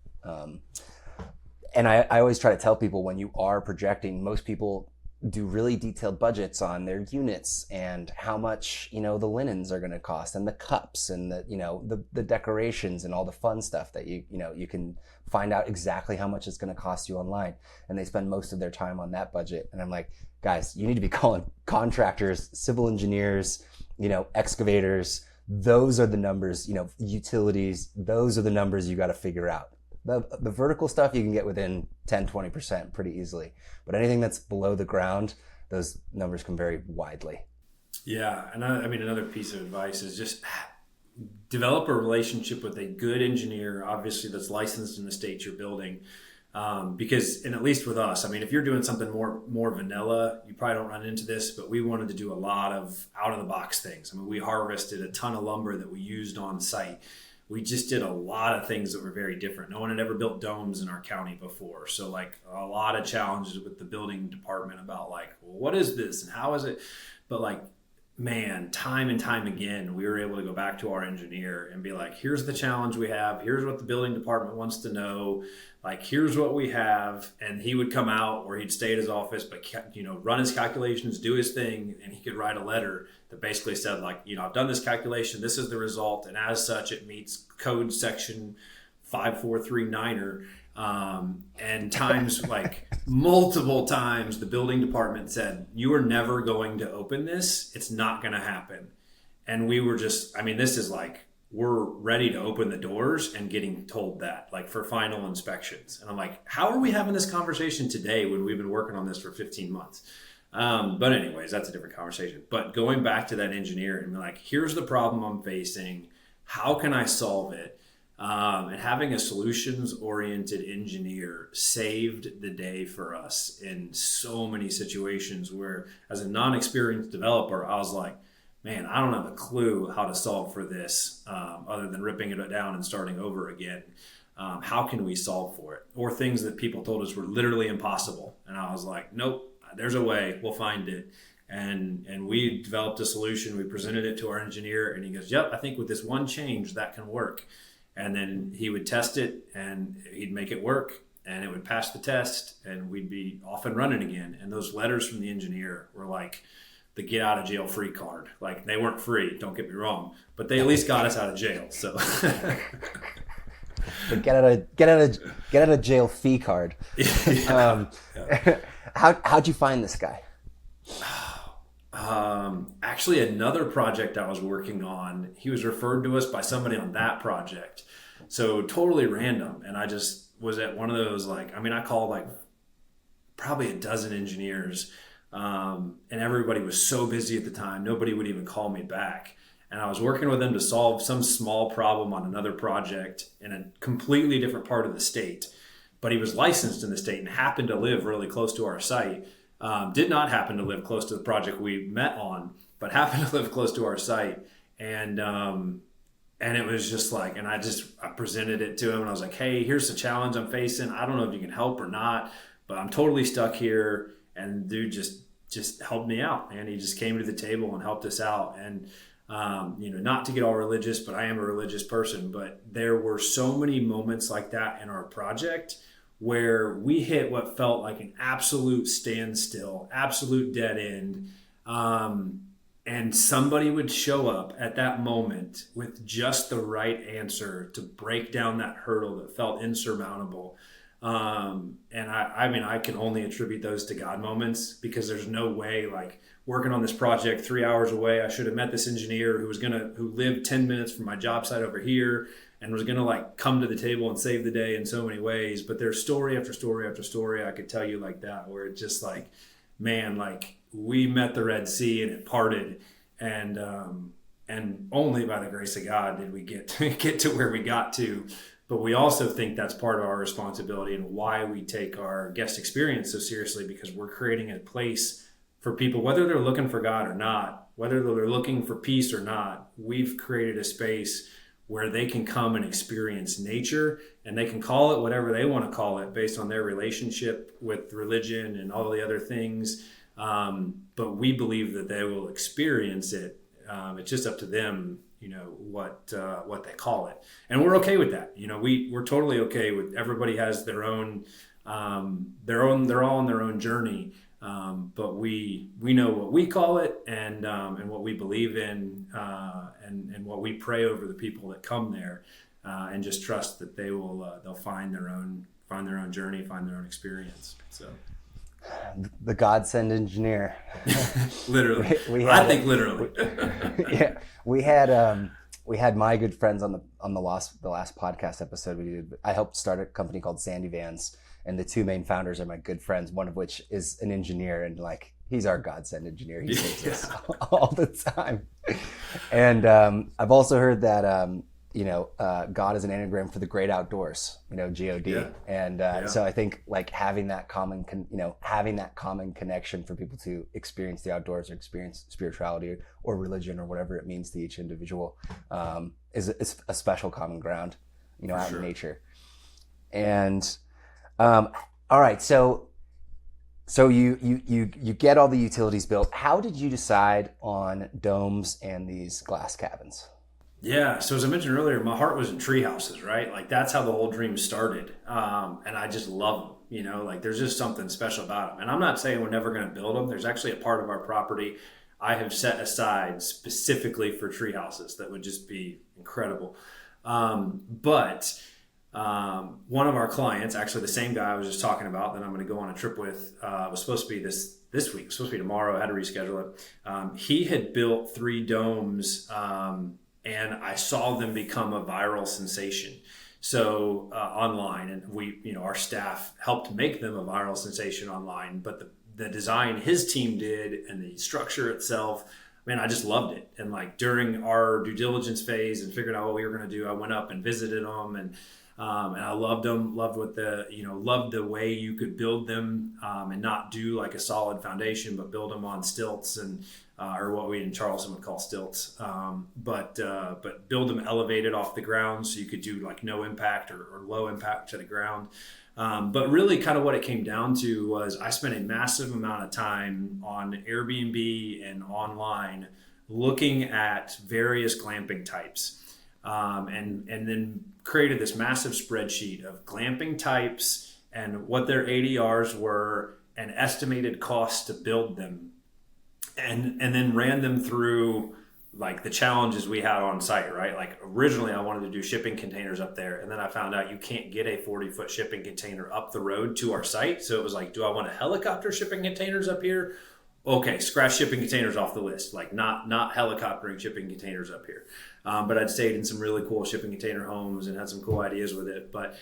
And I always try to tell people, when you are projecting, most people do really detailed budgets on their units and how much, the linens are going to cost, and the cups, and the decorations, and all the fun stuff that you can find out exactly how much it's going to cost you online. And they spend most of their time on that budget. And I'm like, guys, you need to be calling contractors, civil engineers, excavators. Those are the numbers, utilities. Those are the numbers you got to figure out. The vertical stuff you can get within 10-20% pretty easily, but anything that's below the ground, those numbers can vary widely. Yeah, and I mean, another piece of advice is just develop a relationship with a good engineer, obviously that's licensed in the state you're building, because, and at least with us, I mean, if you're doing something more vanilla, you probably don't run into this, but we wanted to do a lot of out of the box things. I mean, we harvested a ton of lumber that we used on site. We just did a lot of things that were very different. No one had ever built domes in our county before. So like a lot of challenges with the building department about like, well, what is this and how is it? But like, man, time and time again, we were able to go back to our engineer and be like, here's the challenge we have. Here's what the building department wants to know. Like, here's what we have. And he would come out, or he'd stay at his office, but, run his calculations, do his thing. And he could write a letter that basically said like, I've done this calculation. This is the result. And as such, it meets code section 5439er. And times like multiple times the building department said, you are never going to open this. It's not going to happen. And we were just, this is like, we're ready to open the doors and getting told that like for final inspections. And I'm like, how are we having this conversation today when we've been working on this for 15 months? But anyways, that's a different conversation. But going back to that engineer and be like, here's the problem I'm facing. How can I solve it? And having a solutions-oriented engineer saved the day for us in so many situations where, as a non-experienced developer, I was like, man, I don't have a clue how to solve for this other than ripping it down and starting over again. How can we solve for it? Or things that people told us were literally impossible. And I was like, nope, there's a way. We'll find it. And we developed a solution. We presented it to our engineer, and he goes, yep, I think with this one change, that can work. And then he would test it, and he'd make it work, and it would pass the test, and we'd be off and running again. And those letters from the engineer were like the get out of jail free card. Like, they weren't free, don't get me wrong, but they at least got us out of jail. So the get out of jail fee card. How'd you find this guy? Actually, another project I was working on, he was referred to us by somebody on that project. So totally random. And I just was at one of those, like, I called like probably a dozen engineers, and everybody was so busy at the time, nobody would even call me back. And I was working with them to solve some small problem on another project in a completely different part of the state. But he was licensed in the state and happened to live really close to our site. Did not happen to live close to the project we met on, but happened to live close to our site. And it was just like, and I presented it to him, and I was like, hey, here's the challenge I'm facing. I don't know if you can help or not, but I'm totally stuck here. And dude just helped me out. And he just came to the table and helped us out. And, not to get all religious, but I am a religious person, but there were so many moments like that in our project where we hit what felt like an absolute standstill, absolute dead end. And somebody would show up at that moment with just the right answer to break down that hurdle that felt insurmountable. And I can only attribute those to God moments, because there's no way, like, working on this project 3 hours away, I should have met this engineer who lived 10 minutes from my job site over here and was gonna like come to the table and save the day in so many ways. But there's story after story after story I could tell you like that, where it's just like, man, like, we met the Red Sea and it parted, and only by the grace of God did we get to where we got to. But we also think that's part of our responsibility and why we take our guest experience so seriously, because we're creating a place for people, whether they're looking for God or not, whether they're looking for peace or not. We've created a space where they can come and experience nature, and they can call it whatever they want to call it based on their relationship with religion and all the other things. But we believe that they will experience it. It's just up to them, what they call it, and we're okay with that. We're totally okay with everybody has their own, they're all on their own journey. But we know what we call it, and what we believe in, and what we pray over the people that come there, and just trust that they'll find their own journey, find their own experience. So. The God-sent engineer. Literally. I think literally. Yeah, we had my good friends on the last podcast episode we did. I helped start a company called Sandy Vans, and the two main founders are my good friends. One of which is an engineer, and like, he's our God-sent engineer. He saves us all the time. And I've also heard that God is an anagram for the great outdoors, G-O-D. Yeah. And so I think like having that common connection for people to experience the outdoors or experience spirituality or religion or whatever it means to each individual, is a special common ground, out in nature. And all right, so you get all the utilities built. How did you decide on domes and these glass cabins? Yeah, so as I mentioned earlier, my heart was in tree houses, right? Like, that's how the whole dream started. And I just love them, like, there's just something special about them. And I'm not saying we're never going to build them. There's actually a part of our property I have set aside specifically for tree houses that would just be incredible. But one of our clients, actually the same guy I was just talking about that I'm going to go on a trip with, was supposed to be this week, it was supposed to be tomorrow. I had to reschedule it. He had built 3 domes, and I saw them become a viral sensation. So online, and our staff helped make them a viral sensation online, but the design his team did and the structure itself, man, I just loved it. And like, during our due diligence phase and figuring out what we were going to do, I went up and visited them, and I loved them, loved the way you could build them, and not do like a solid foundation, but build them on stilts, and or what we in Charleston would call stilts, but build them elevated off the ground, so you could do like no impact or low impact to the ground. But really kind of what it came down to was I spent a massive amount of time on Airbnb and online looking at various glamping types, and then created this massive spreadsheet of glamping types and what their ADRs were and estimated costs to build them. And then ran them through like the challenges we had on site, right? Like, originally I wanted to do shipping containers up there, and then I found out you can't get a 40-foot shipping container up the road to our site. So it was like, do I want a helicopter shipping containers up here? Okay, scratch shipping containers off the list. Like, not helicoptering shipping containers up here. But I'd stayed in some really cool shipping container homes and had some cool ideas with it, but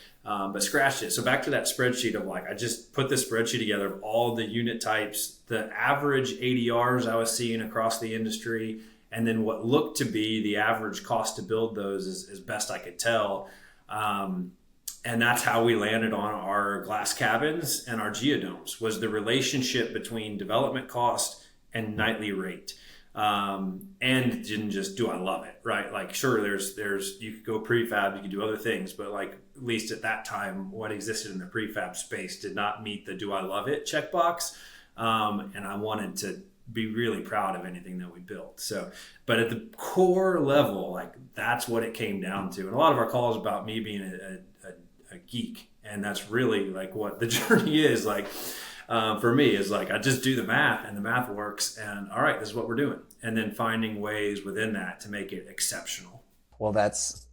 scratched it. So back to that spreadsheet of like, I just put this spreadsheet together of all the unit types, the average ADRs I was seeing across the industry, and then what looked to be the average cost to build those as best I could tell. And that's how we landed on our glass cabins and our geodomes, was the relationship between development cost and nightly rate. And didn't just, do I love it, right? Like, sure, there's you could go prefab, you could do other things, but like, at least at that time, what existed in the prefab space did not meet the do I love it checkbox. And I wanted to be really proud of anything that we built. So, but at the core level, like, that's what it came down to. And a lot of our calls about me being a geek And that's really like what the journey is like. For me is like, I just do the math and the math works, and all right, this is what we're doing. And then finding ways within that to make it exceptional. Well, that's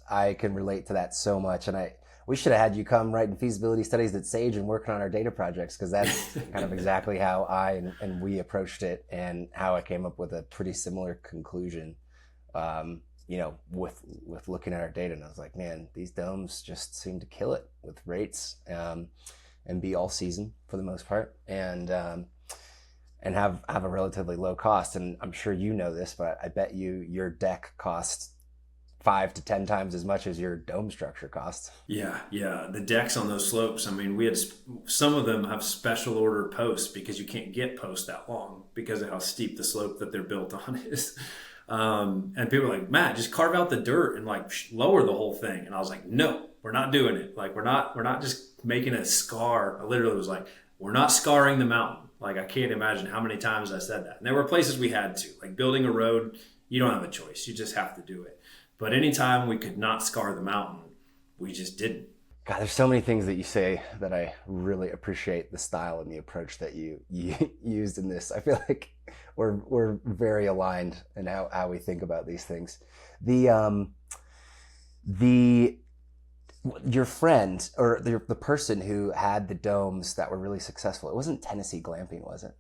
I can relate to that so much, and we should have had you come writing feasibility studies at Sage and working on our data projects, because that's kind of exactly how I and we approached it, and how I came up with a pretty similar conclusion. With looking at our data, and I was like, man, these domes just seem to kill it with rates, and be all season for the most part, and have a relatively low cost. And I'm sure you know this, but I bet your deck costs 5 to 10 times as much as your dome structure costs. Yeah. The decks on those slopes, I mean, we had some of them have special order posts because you can't get posts that long because of how steep the slope that they're built on is. And people are like, Matt, just carve out the dirt and like lower the whole thing. And I was like, no, we're not doing it. Like, we're not just making a scar. I literally was like, we're not scarring the mountain. Like, I can't imagine how many times I said that. And there were places we had to, like building a road, you don't have a choice. You just have to do it. But anytime we could not scar the mountain, we just didn't. God, there's so many things that you say that I really appreciate the style and the approach that you used in this. I feel like we're very aligned in how we think about these things. Your friend, or the person who had the domes that were really successful, it wasn't Tennessee Glamping, was it?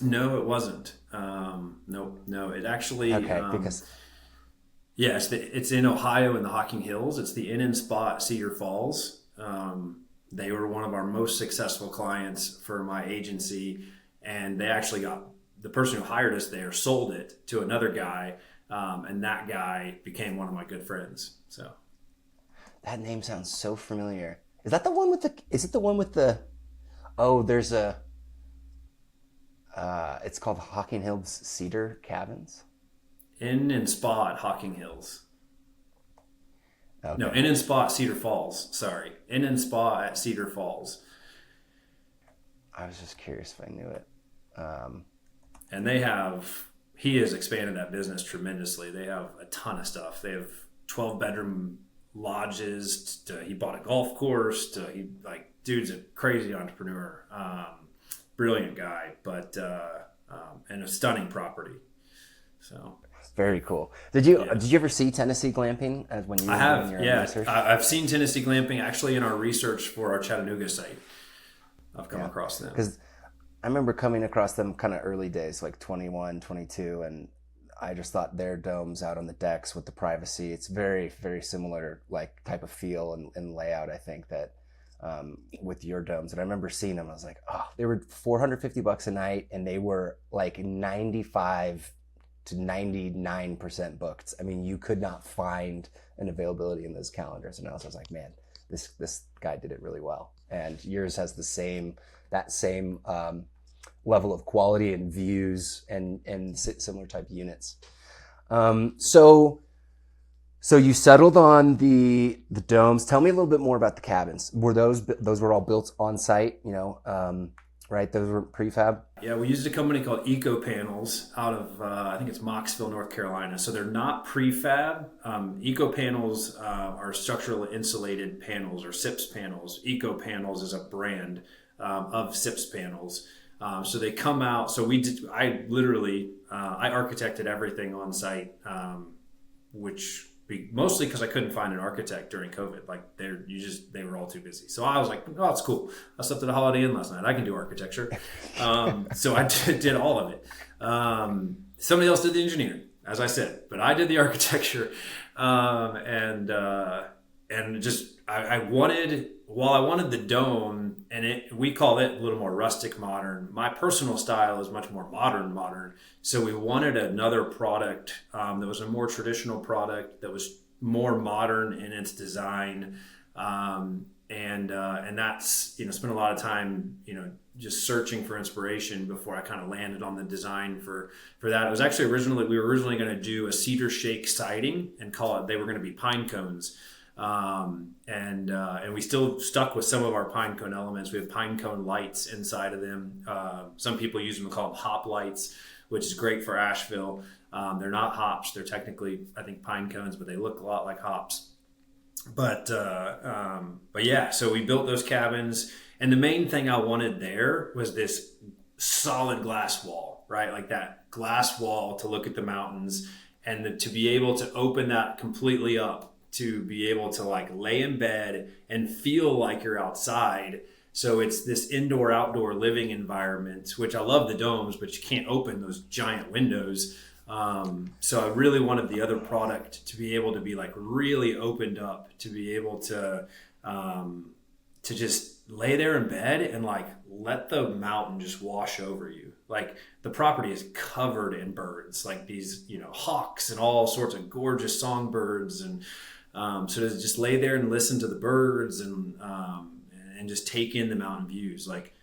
No, it wasn't. No, it actually. Okay, because. Yeah, it's in Ohio in the Hocking Hills. It's the Inn and Spa at Cedar Falls. They were one of our most successful clients for my agency, and they actually the person who hired us there sold it to another guy, and that guy became one of my good friends. So that name sounds so familiar. Is that the one with the? Is it the one with the? Oh, there's a. It's called Hocking Hills Cedar Cabins. Inn and Spa at Hocking Hills. Okay. No, Inn and Spa at Cedar Falls. Sorry. Inn and Spa at Cedar Falls. I was just curious if I knew it. And he has expanded that business tremendously. They have a ton of stuff. They have 12-bedroom lodges. He bought a golf course. Dude's a crazy entrepreneur. Brilliant guy, but and a stunning property. So. Very cool. Did you ever see Tennessee Glamping when you were doing your research? I've seen Tennessee Glamping actually in our research for our Chattanooga site. I've come across them. Because I remember coming across them kind of early days, like 21, 22, and I just thought their domes out on the decks with the privacy, it's very, very similar like type of feel and layout, I think, that with your domes. And I remember seeing them, I was like, oh, they were $450 a night, and they were like 95 to 99% booked. I mean, you could not find an availability in those calendars. And I was like, man, this guy did it really well. And yours has that same level of quality and views and similar type units. So you settled on the domes. Tell me a little bit more about the cabins. Were those were all built on site, right? Those were prefab? Yeah, we used a company called Eco Panels out of, I think it's Moxville, North Carolina. So they're not prefab. Eco Panels are structural insulated panels, or SIPS panels. Eco Panels is a brand of SIPS panels. So they come out. So I architected everything on site, mostly because I couldn't find an architect during COVID. Like they were all too busy. So I was like, oh, it's cool. I slept at a Holiday Inn last night. I can do architecture. So I did all of it. Somebody else did the engineering, as I said, but I did the architecture. I wanted the dome, and we call it a little more rustic modern. My personal style is much more modern. So we wanted another product that was a more traditional product that was more modern in its design, and that's spent a lot of time just searching for inspiration before I kind of landed on the design for that. It was actually we were originally going to do a cedar shake siding and they were going to be pine cones. And we still stuck with some of our pine cone elements. We have pine cone lights inside of them. Some people use them to call them hop lights, which is great for Asheville. They're not hops. They're technically, I think, pine cones, but they look a lot like hops. But yeah, so we built those cabins, and the main thing I wanted there was this solid glass wall, right? Like that glass wall to look at the mountains, and to be able to open that completely up, to be able to like lay in bed and feel like you're outside. So it's this indoor outdoor living environment, which I love the domes, but you can't open those giant windows. So I really wanted the other product to be able to be like really opened up, to be able to just lay there in bed and like let the mountain just wash over you. Like the property is covered in birds, like these, hawks and all sorts of gorgeous songbirds. And so to just lay there and listen to the birds and just take in the mountain views, like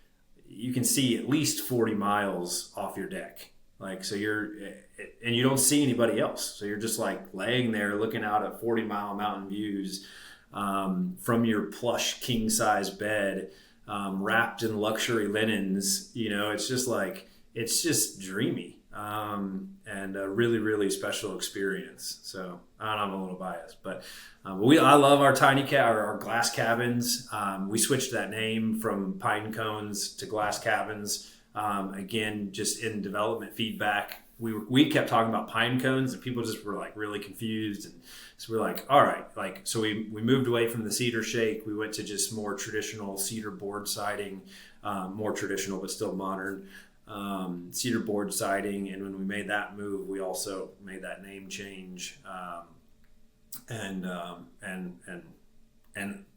you can see at least 40 miles off your deck. Like, so and you don't see anybody else. So you're just like laying there looking out at 40-mile mountain views from your plush king size bed, wrapped in luxury linens. It's just dreamy, and a really, really special experience. So I'm a little biased, but I love our our glass cabins. We switched that name from pine cones to glass cabins. Again, just in development feedback, we kept talking about pine cones, and people just were like really confused. And so we're like, all right, so we moved away from the cedar shake. We went to just more traditional cedar board siding, more traditional, but still modern, cedar board siding. And when we made that move, we also made that name change. And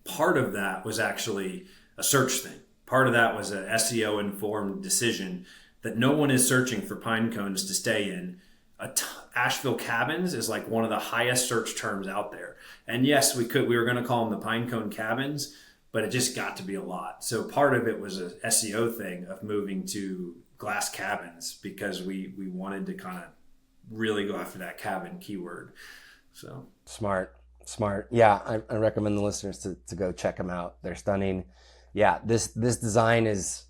part of that was actually a search thing. Part of that was an SEO informed decision that no one is searching for pine cones to stay in. Asheville cabins is like one of the highest search terms out there. And yes, we were going to call them the pine cone cabins, but it just got to be a lot. So part of it was a SEO thing of moving to glass cabins, because we wanted to kind of really go after that cabin keyword. So Smart. Yeah, I recommend the listeners to go check them out. They're stunning. Yeah, this design is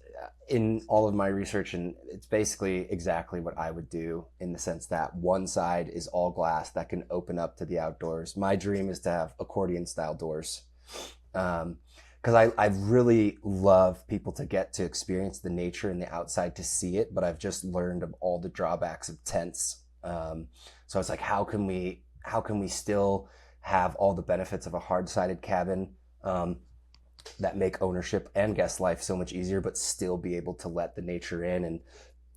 in all of my research, and it's basically exactly what I would do, in the sense that one side is all glass that can open up to the outdoors. My dream is to have accordion style doors, because I really love people to get to experience the nature and the outside to see it, but I've just learned of all the drawbacks of tents. So it's like, how can we still have all the benefits of a hard-sided cabin, that make ownership and guest life so much easier, but still be able to let the nature in, and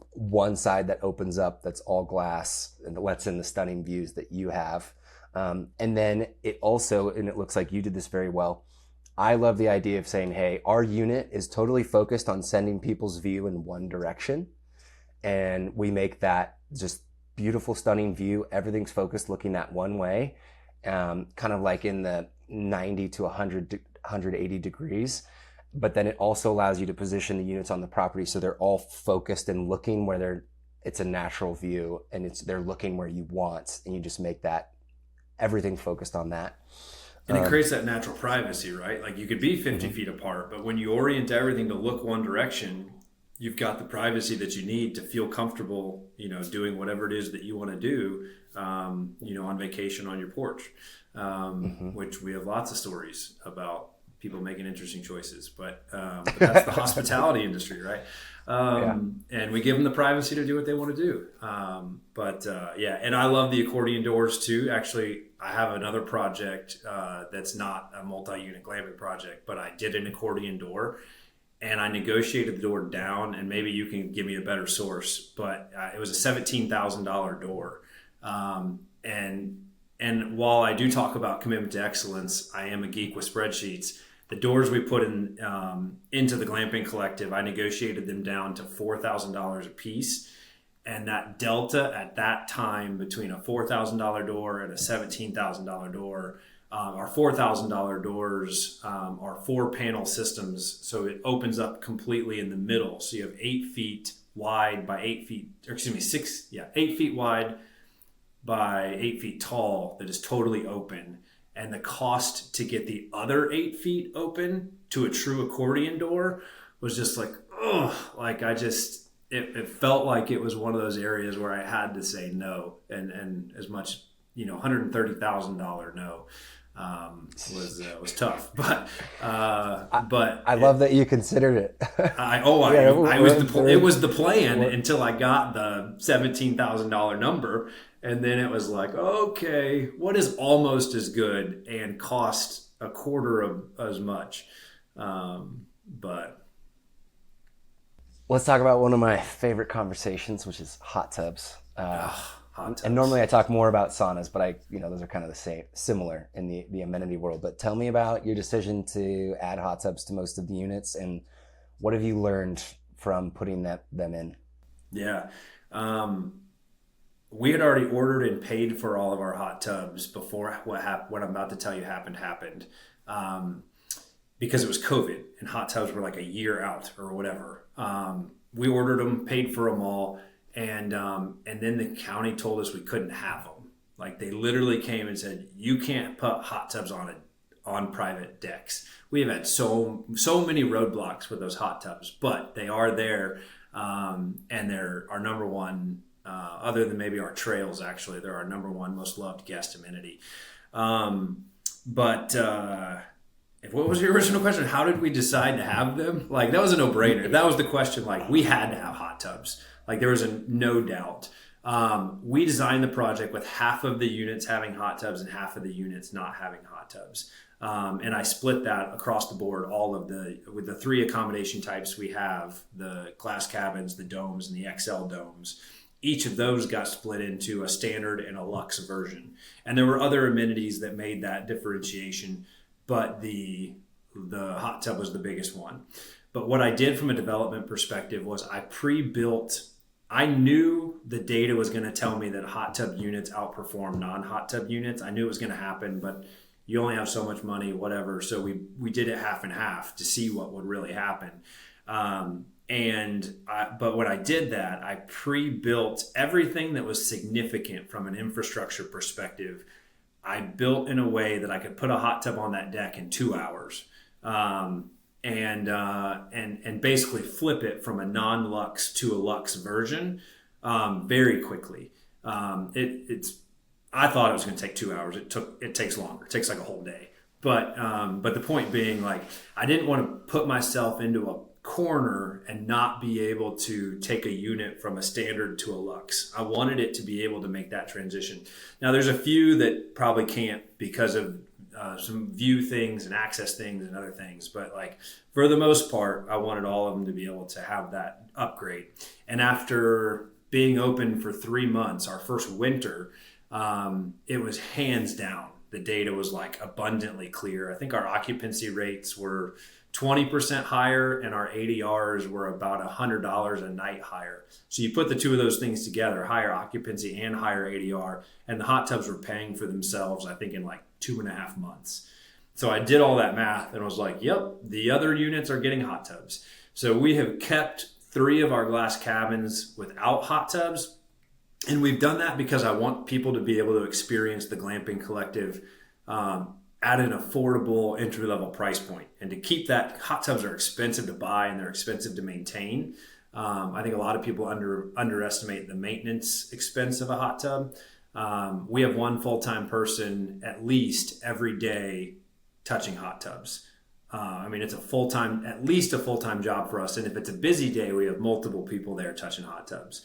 one side that opens up that's all glass and lets in the stunning views that you have. And then it looks like you did this very well. I love the idea of saying, hey, our unit is totally focused on sending people's view in one direction, and we make that just beautiful, stunning view. Everything's focused looking that one way, kind of like in the 90 to 180 degrees, but then it also allows you to position the units on the property so they're all focused and looking where it's a natural view, and they're looking where you want, and you just make that everything focused on that. And it creates that natural privacy, right? Like you could be 50 feet apart, but when you orient everything to look one direction, you've got the privacy that you need to feel comfortable, doing whatever it is that you want to do, on vacation on your porch, which we have lots of stories about people making interesting choices, but that's the hospitality industry, right? And we give them the privacy to do what they want to do. And I love the accordion doors too. Actually, I have another project that's not a multi-unit glamping project, but I did an accordion door, and I negotiated the door down, and maybe you can give me a better source, but it was a $17,000 door. And while I do talk about commitment to excellence, I am a geek with spreadsheets. The doors we put into the Glamping Collective, I negotiated them down to $4,000 a piece. And that delta at that time between a $4,000 door and a $17,000 door, our $4,000 doors are 4-panel systems. So it opens up completely in the middle. So you have 8 feet wide by 8 feet, 8 feet wide by 8 feet tall that is totally open. And the cost to get the other 8 feet open to a true accordion door was just like, it felt like it was one of those areas where I had to say no, and as much, $130,000 no. was tough. But I love that you considered it. It was the plan until I got the $17,000 number, and then it was like, okay, what is almost as good and cost a quarter of as much? But let's talk about one of my favorite conversations, which is hot tubs. hot tubs. And normally I talk more about saunas, but those are kind of the same, similar in the amenity world. But tell me about your decision to add hot tubs to most of the units, and what have you learned from putting them in? Yeah. We had already ordered and paid for all of our hot tubs before what I'm about to tell you happened. Because it was COVID and hot tubs were like a year out or whatever. We ordered them, paid for them all, and then the county told us we couldn't have them. Like, they literally came and said, you can't put hot tubs on private decks. We have had so many roadblocks with those hot tubs, but they are there, and they're our number one, other than maybe our trails. Actually, they're our number one most loved guest amenity. What was your original question? How did we decide to have them? Like, that was a no-brainer. That was the question. Like, we had to have hot tubs. Like, there was no doubt. We designed the project with half of the units having hot tubs and half of the units not having hot tubs. And I split that across the board, with the 3 accommodation types we have, the glass cabins, the domes, and the XL domes. Each of those got split into a standard and a luxe version. And there were other amenities that made that differentiation, but the hot tub was the biggest one. But what I did from a development perspective was I knew the data was going to tell me that hot tub units outperform non-hot tub units. I knew it was going to happen, but you only have so much money, whatever. So we did it half and half to see what would really happen. But when I did that, I pre-built everything that was significant from an infrastructure perspective. I built in a way that I could put a hot tub on that deck in 2 hours, and basically flip it from a non-luxe to a luxe version very quickly. I thought it was going to take 2 hours. It takes longer. It takes like a whole day. But the point being, like, I didn't want to put myself into a corner and not be able to take a unit from a standard to a luxe. I wanted it to be able to make that transition. Now, there's a few that probably can't because of some view things and access things and other things. But, like, for the most part, I wanted all of them to be able to have that upgrade. And after being open for 3 months, our first winter, it was hands down. The data was like abundantly clear. I think our occupancy rates were 20% higher, and our ADRs were about $100 a night higher. So you put the two of those things together, higher occupancy and higher ADR, and the hot tubs were paying for themselves, I think, in like 2.5 months. So I did all that math and was like, yep, the other units are getting hot tubs. So we have kept 3 of our glass cabins without hot tubs. And we've done that because I want people to be able to experience the Glamping Collective at an affordable entry-level price point. And to keep that, hot tubs are expensive to buy and they're expensive to maintain. I think a lot of people underestimate the maintenance expense of a hot tub. We have one full-time person at least every day touching hot tubs. It's at least a full-time job for us. And if it's a busy day, we have multiple people there touching hot tubs.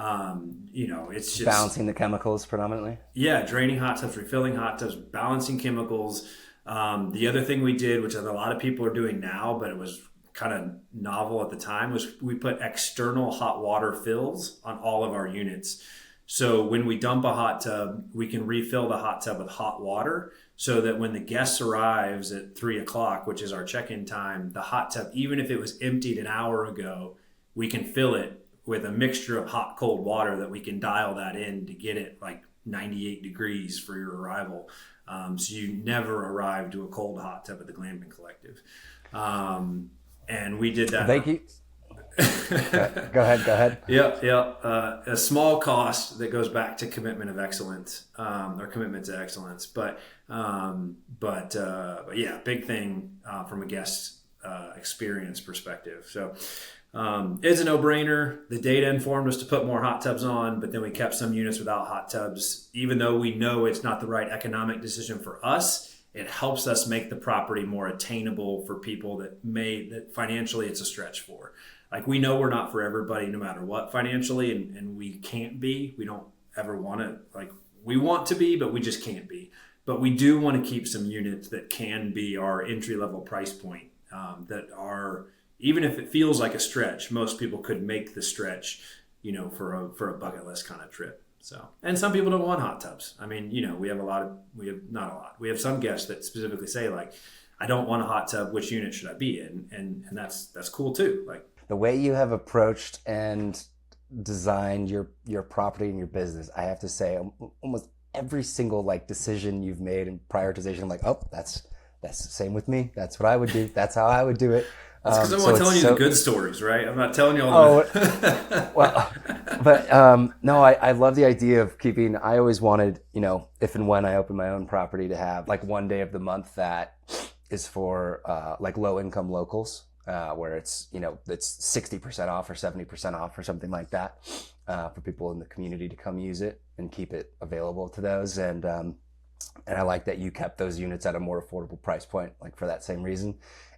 It's just balancing the chemicals predominantly. Yeah, draining hot tubs, refilling hot tubs, balancing chemicals. The other thing we did, which a lot of people are doing now, but it was kind of novel at the time, was we put external hot water fills on all of our units. So when we dump a hot tub, we can refill the hot tub with hot water, so that when the guest arrives at 3:00, which is our check-in time, the hot tub, even if it was emptied an hour ago, we can fill it with a mixture of hot, cold water that we can dial that in to get it like 98 degrees for your arrival. So you never arrive to a cold hot tub at the Glamping Collective. And we did that. Thank you. Go ahead. Yep. A small cost that goes back to commitment of excellence, or commitment to excellence. But yeah, big thing from a guest experience perspective. So it's a no-brainer. The data informed us to put more hot tubs on, but then we kept some units without hot tubs, even though we know it's not the right economic decision for us. it helps us make the property more attainable for people that financially it's a stretch for. Like, we know we're not for everybody no matter what financially, and we can't be. We don't ever want to, like, we want to be, but we just can't be. But we do want to keep some units that can be our entry-level price point, that are, even if it feels like a stretch, most people could make the stretch, for a bucket list kind of trip. So, and some people don't want hot tubs. I mean, we have not a lot. We have some guests that specifically say, like, I don't want a hot tub. Which unit should I be in? And that's cool too. Like, the way you have approached and designed your property and your business, I have to say, almost every single like decision you've made and prioritization, I'm like, oh, that's the same with me. That's what I would do. That's how I would do it. That's because I'm not telling you the good stories, right? I'm not telling you all the well, but no, I love the idea of keeping. I always wanted, if and when I open my own property, to have like one day of the month that is for like low income locals, where it's it's 60% off or 70% off or something like that, for people in the community to come use it and keep it available to those. And I like that you kept those units at a more affordable price point, like for that same reason.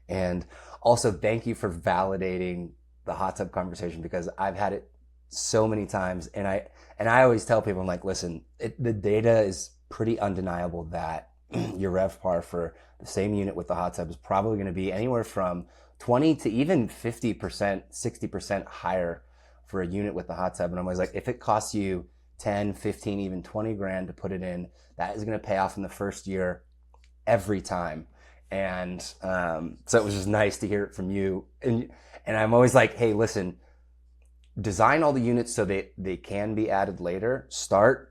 And also, thank you for validating the hot tub conversation, because I've had it so many times, and I always tell people, I'm like, listen, the data is pretty undeniable that your RevPAR for the same unit with the hot tub is probably going to be anywhere from 20 to even 50%, 60% higher for a unit with the hot tub. And I'm always like, if it costs you 10, 15, even 20 grand to put it in, that is going to pay off in the first year every time. And so it was just nice to hear it from you. And I'm always like, hey, listen, design all the units so they can be added later.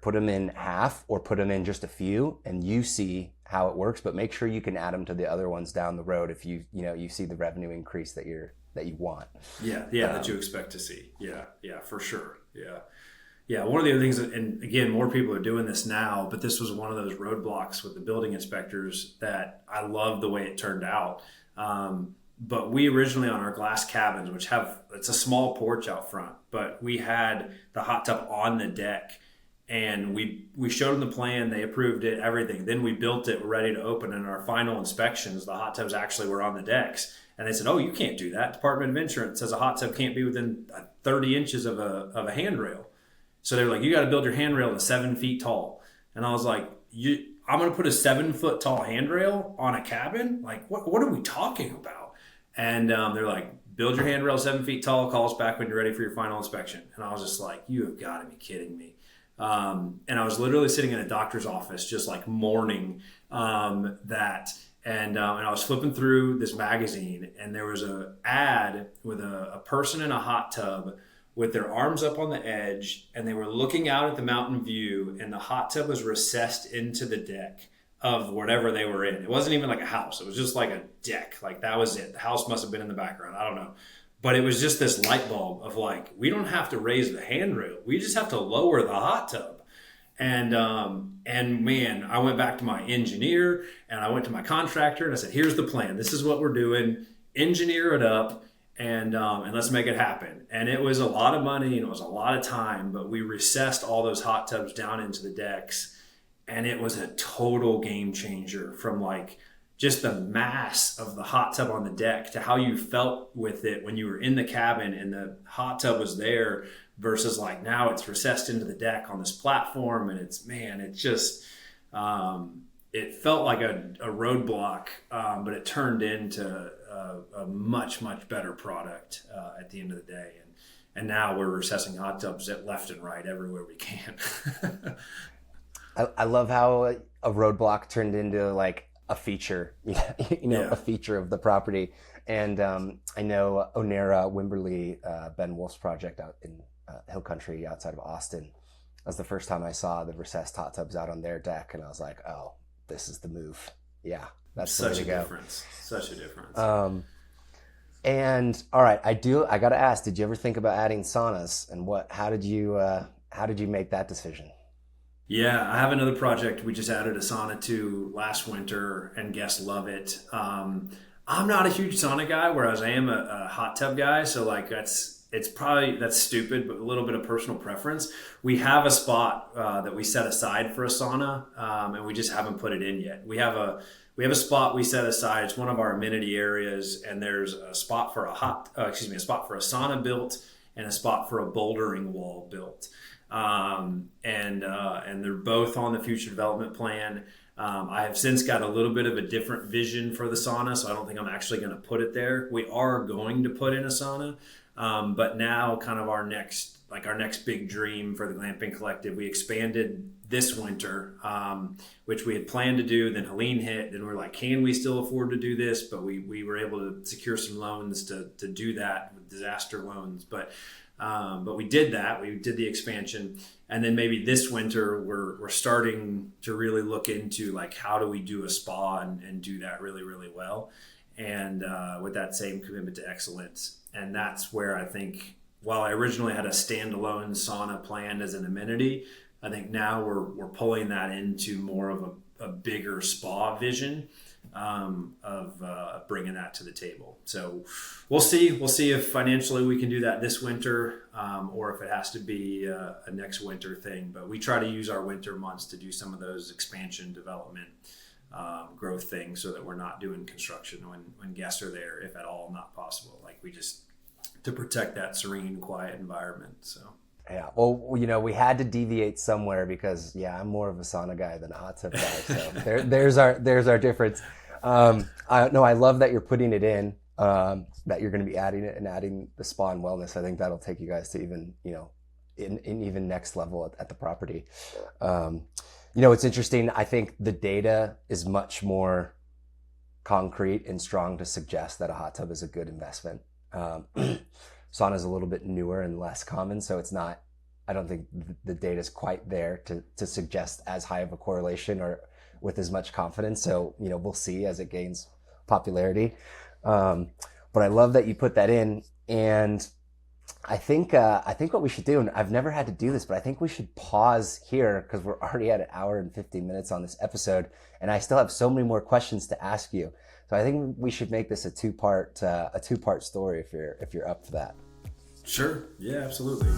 Put them in half or put them in just a few, and you see how it works. But make sure you can add them to the other ones down the road if you see the revenue increase that you want. Yeah, that you expect to see. Yeah, for sure. Yeah, one of the other things, and again, more people are doing this now, but this was one of those roadblocks with the building inspectors that I love the way it turned out. But we originally, on our glass cabins, which it's a small porch out front, but we had the hot tub on the deck, and we showed them the plan, they approved it, everything. Then we built it, we're ready to open, and our final inspections, the hot tubs actually were on the decks. And they said, oh, you can't do that. Department of Insurance says a hot tub can't be within 30 inches of a handrail. So they're like, you got to build your handrail to 7 feet tall. And I was like, I'm going to put a 7 foot tall handrail on a cabin? Like, what are we talking about? And they're like, build your handrail 7 feet tall, call us back when you're ready for your final inspection. And I was just like, you have got to be kidding me. And I was literally sitting in a doctor's office, just like mourning that. And I was flipping through this magazine, and there was an ad with a person in a hot tub with their arms up on the edge, and they were looking out at the mountain view, and the hot tub was recessed into the deck of whatever they were in. It wasn't even like a house. It was just like a deck. Like, that was it. The house must have been in the background. I don't know. But it was just this light bulb of like, we don't have to raise the handrail. We just have to lower the hot tub. And man, I went back to my engineer, and I went to my contractor, and I said, here's the plan. This is what we're doing. Engineer it up. And let's make it happen. And it was a lot of money, and it was a lot of time, but we recessed all those hot tubs down into the decks, and it was a total game changer, from like just the mass of the hot tub on the deck to how you felt with it when you were in the cabin and the hot tub was there, versus like now it's recessed into the deck on this platform. And it just it felt like a roadblock, but it turned into a much, much better product at the end of the day. And now we're recessing hot tubs at left and right everywhere we can. I love how a roadblock turned into like a feature, a feature of the property. And I know Onera Wimberley, Ben Wolf's project out in Hill Country outside of Austin. That was the first time I saw the recessed hot tubs out on their deck, and I was like, oh, this is the move. Yeah, that's the way to go. Such a difference. And all right, I got to ask, did you ever think about adding saunas, and how did you make that decision? Yeah, I have another project we just added a sauna to last winter, and guests love it. I'm not a huge sauna guy, whereas I am a hot tub guy. So like that's stupid, but a little bit of personal preference. We have a spot that we set aside for a sauna, and we just haven't put it in yet. We have we have a spot we set aside. It's one of our amenity areas, and there's a spot for a spot for a sauna built and a spot for a bouldering wall built. And they're both on the future development plan. I have since got a little bit of a different vision for the sauna, so I don't think I'm actually going to put it there. We are going to put in a sauna, but now kind of our next big dream for the Glamping Collective, we expanded this winter, which we had planned to do. Then Helene hit. Then we're like, can we still afford to do this? But we were able to secure some loans to do that, with disaster loans. But we did that. We did the expansion, and then maybe this winter we're starting to really look into like how do we do a spa and do that really, really well, and with that same commitment to excellence. And that's where I think, while I originally had a standalone sauna planned as an amenity, I think now we're pulling that into more of a bigger spa vision of bringing that to the table. So we'll see. We'll see if financially we can do that this winter, or if it has to be a next winter thing. But we try to use our winter months to do some of those expansion, development, growth things, so that we're not doing construction when guests are there, if at all not possible. Like, we just, to protect that serene, quiet environment. So. Yeah, well, we had to deviate somewhere because, I'm more of a sauna guy than a hot tub guy. So there's our difference. I love that you're putting it in, that you're going to be adding it and adding the spa and wellness. I think that'll take you guys to even, in even next level at the property. It's interesting. I think the data is much more concrete and strong to suggest that a hot tub is a good investment. Sauna is a little bit newer and less common, so it's not, I don't think the data is quite there to suggest as high of a correlation or with as much confidence. So, we'll see as it gains popularity. But I love that you put that in. And I think what we should do, and I've never had to do this, but I think we should pause here because we're already at 1 hour and 15 minutes on this episode, and I still have so many more questions to ask you. So I think we should make this a two-part story if you're up for that. Sure. Yeah, absolutely.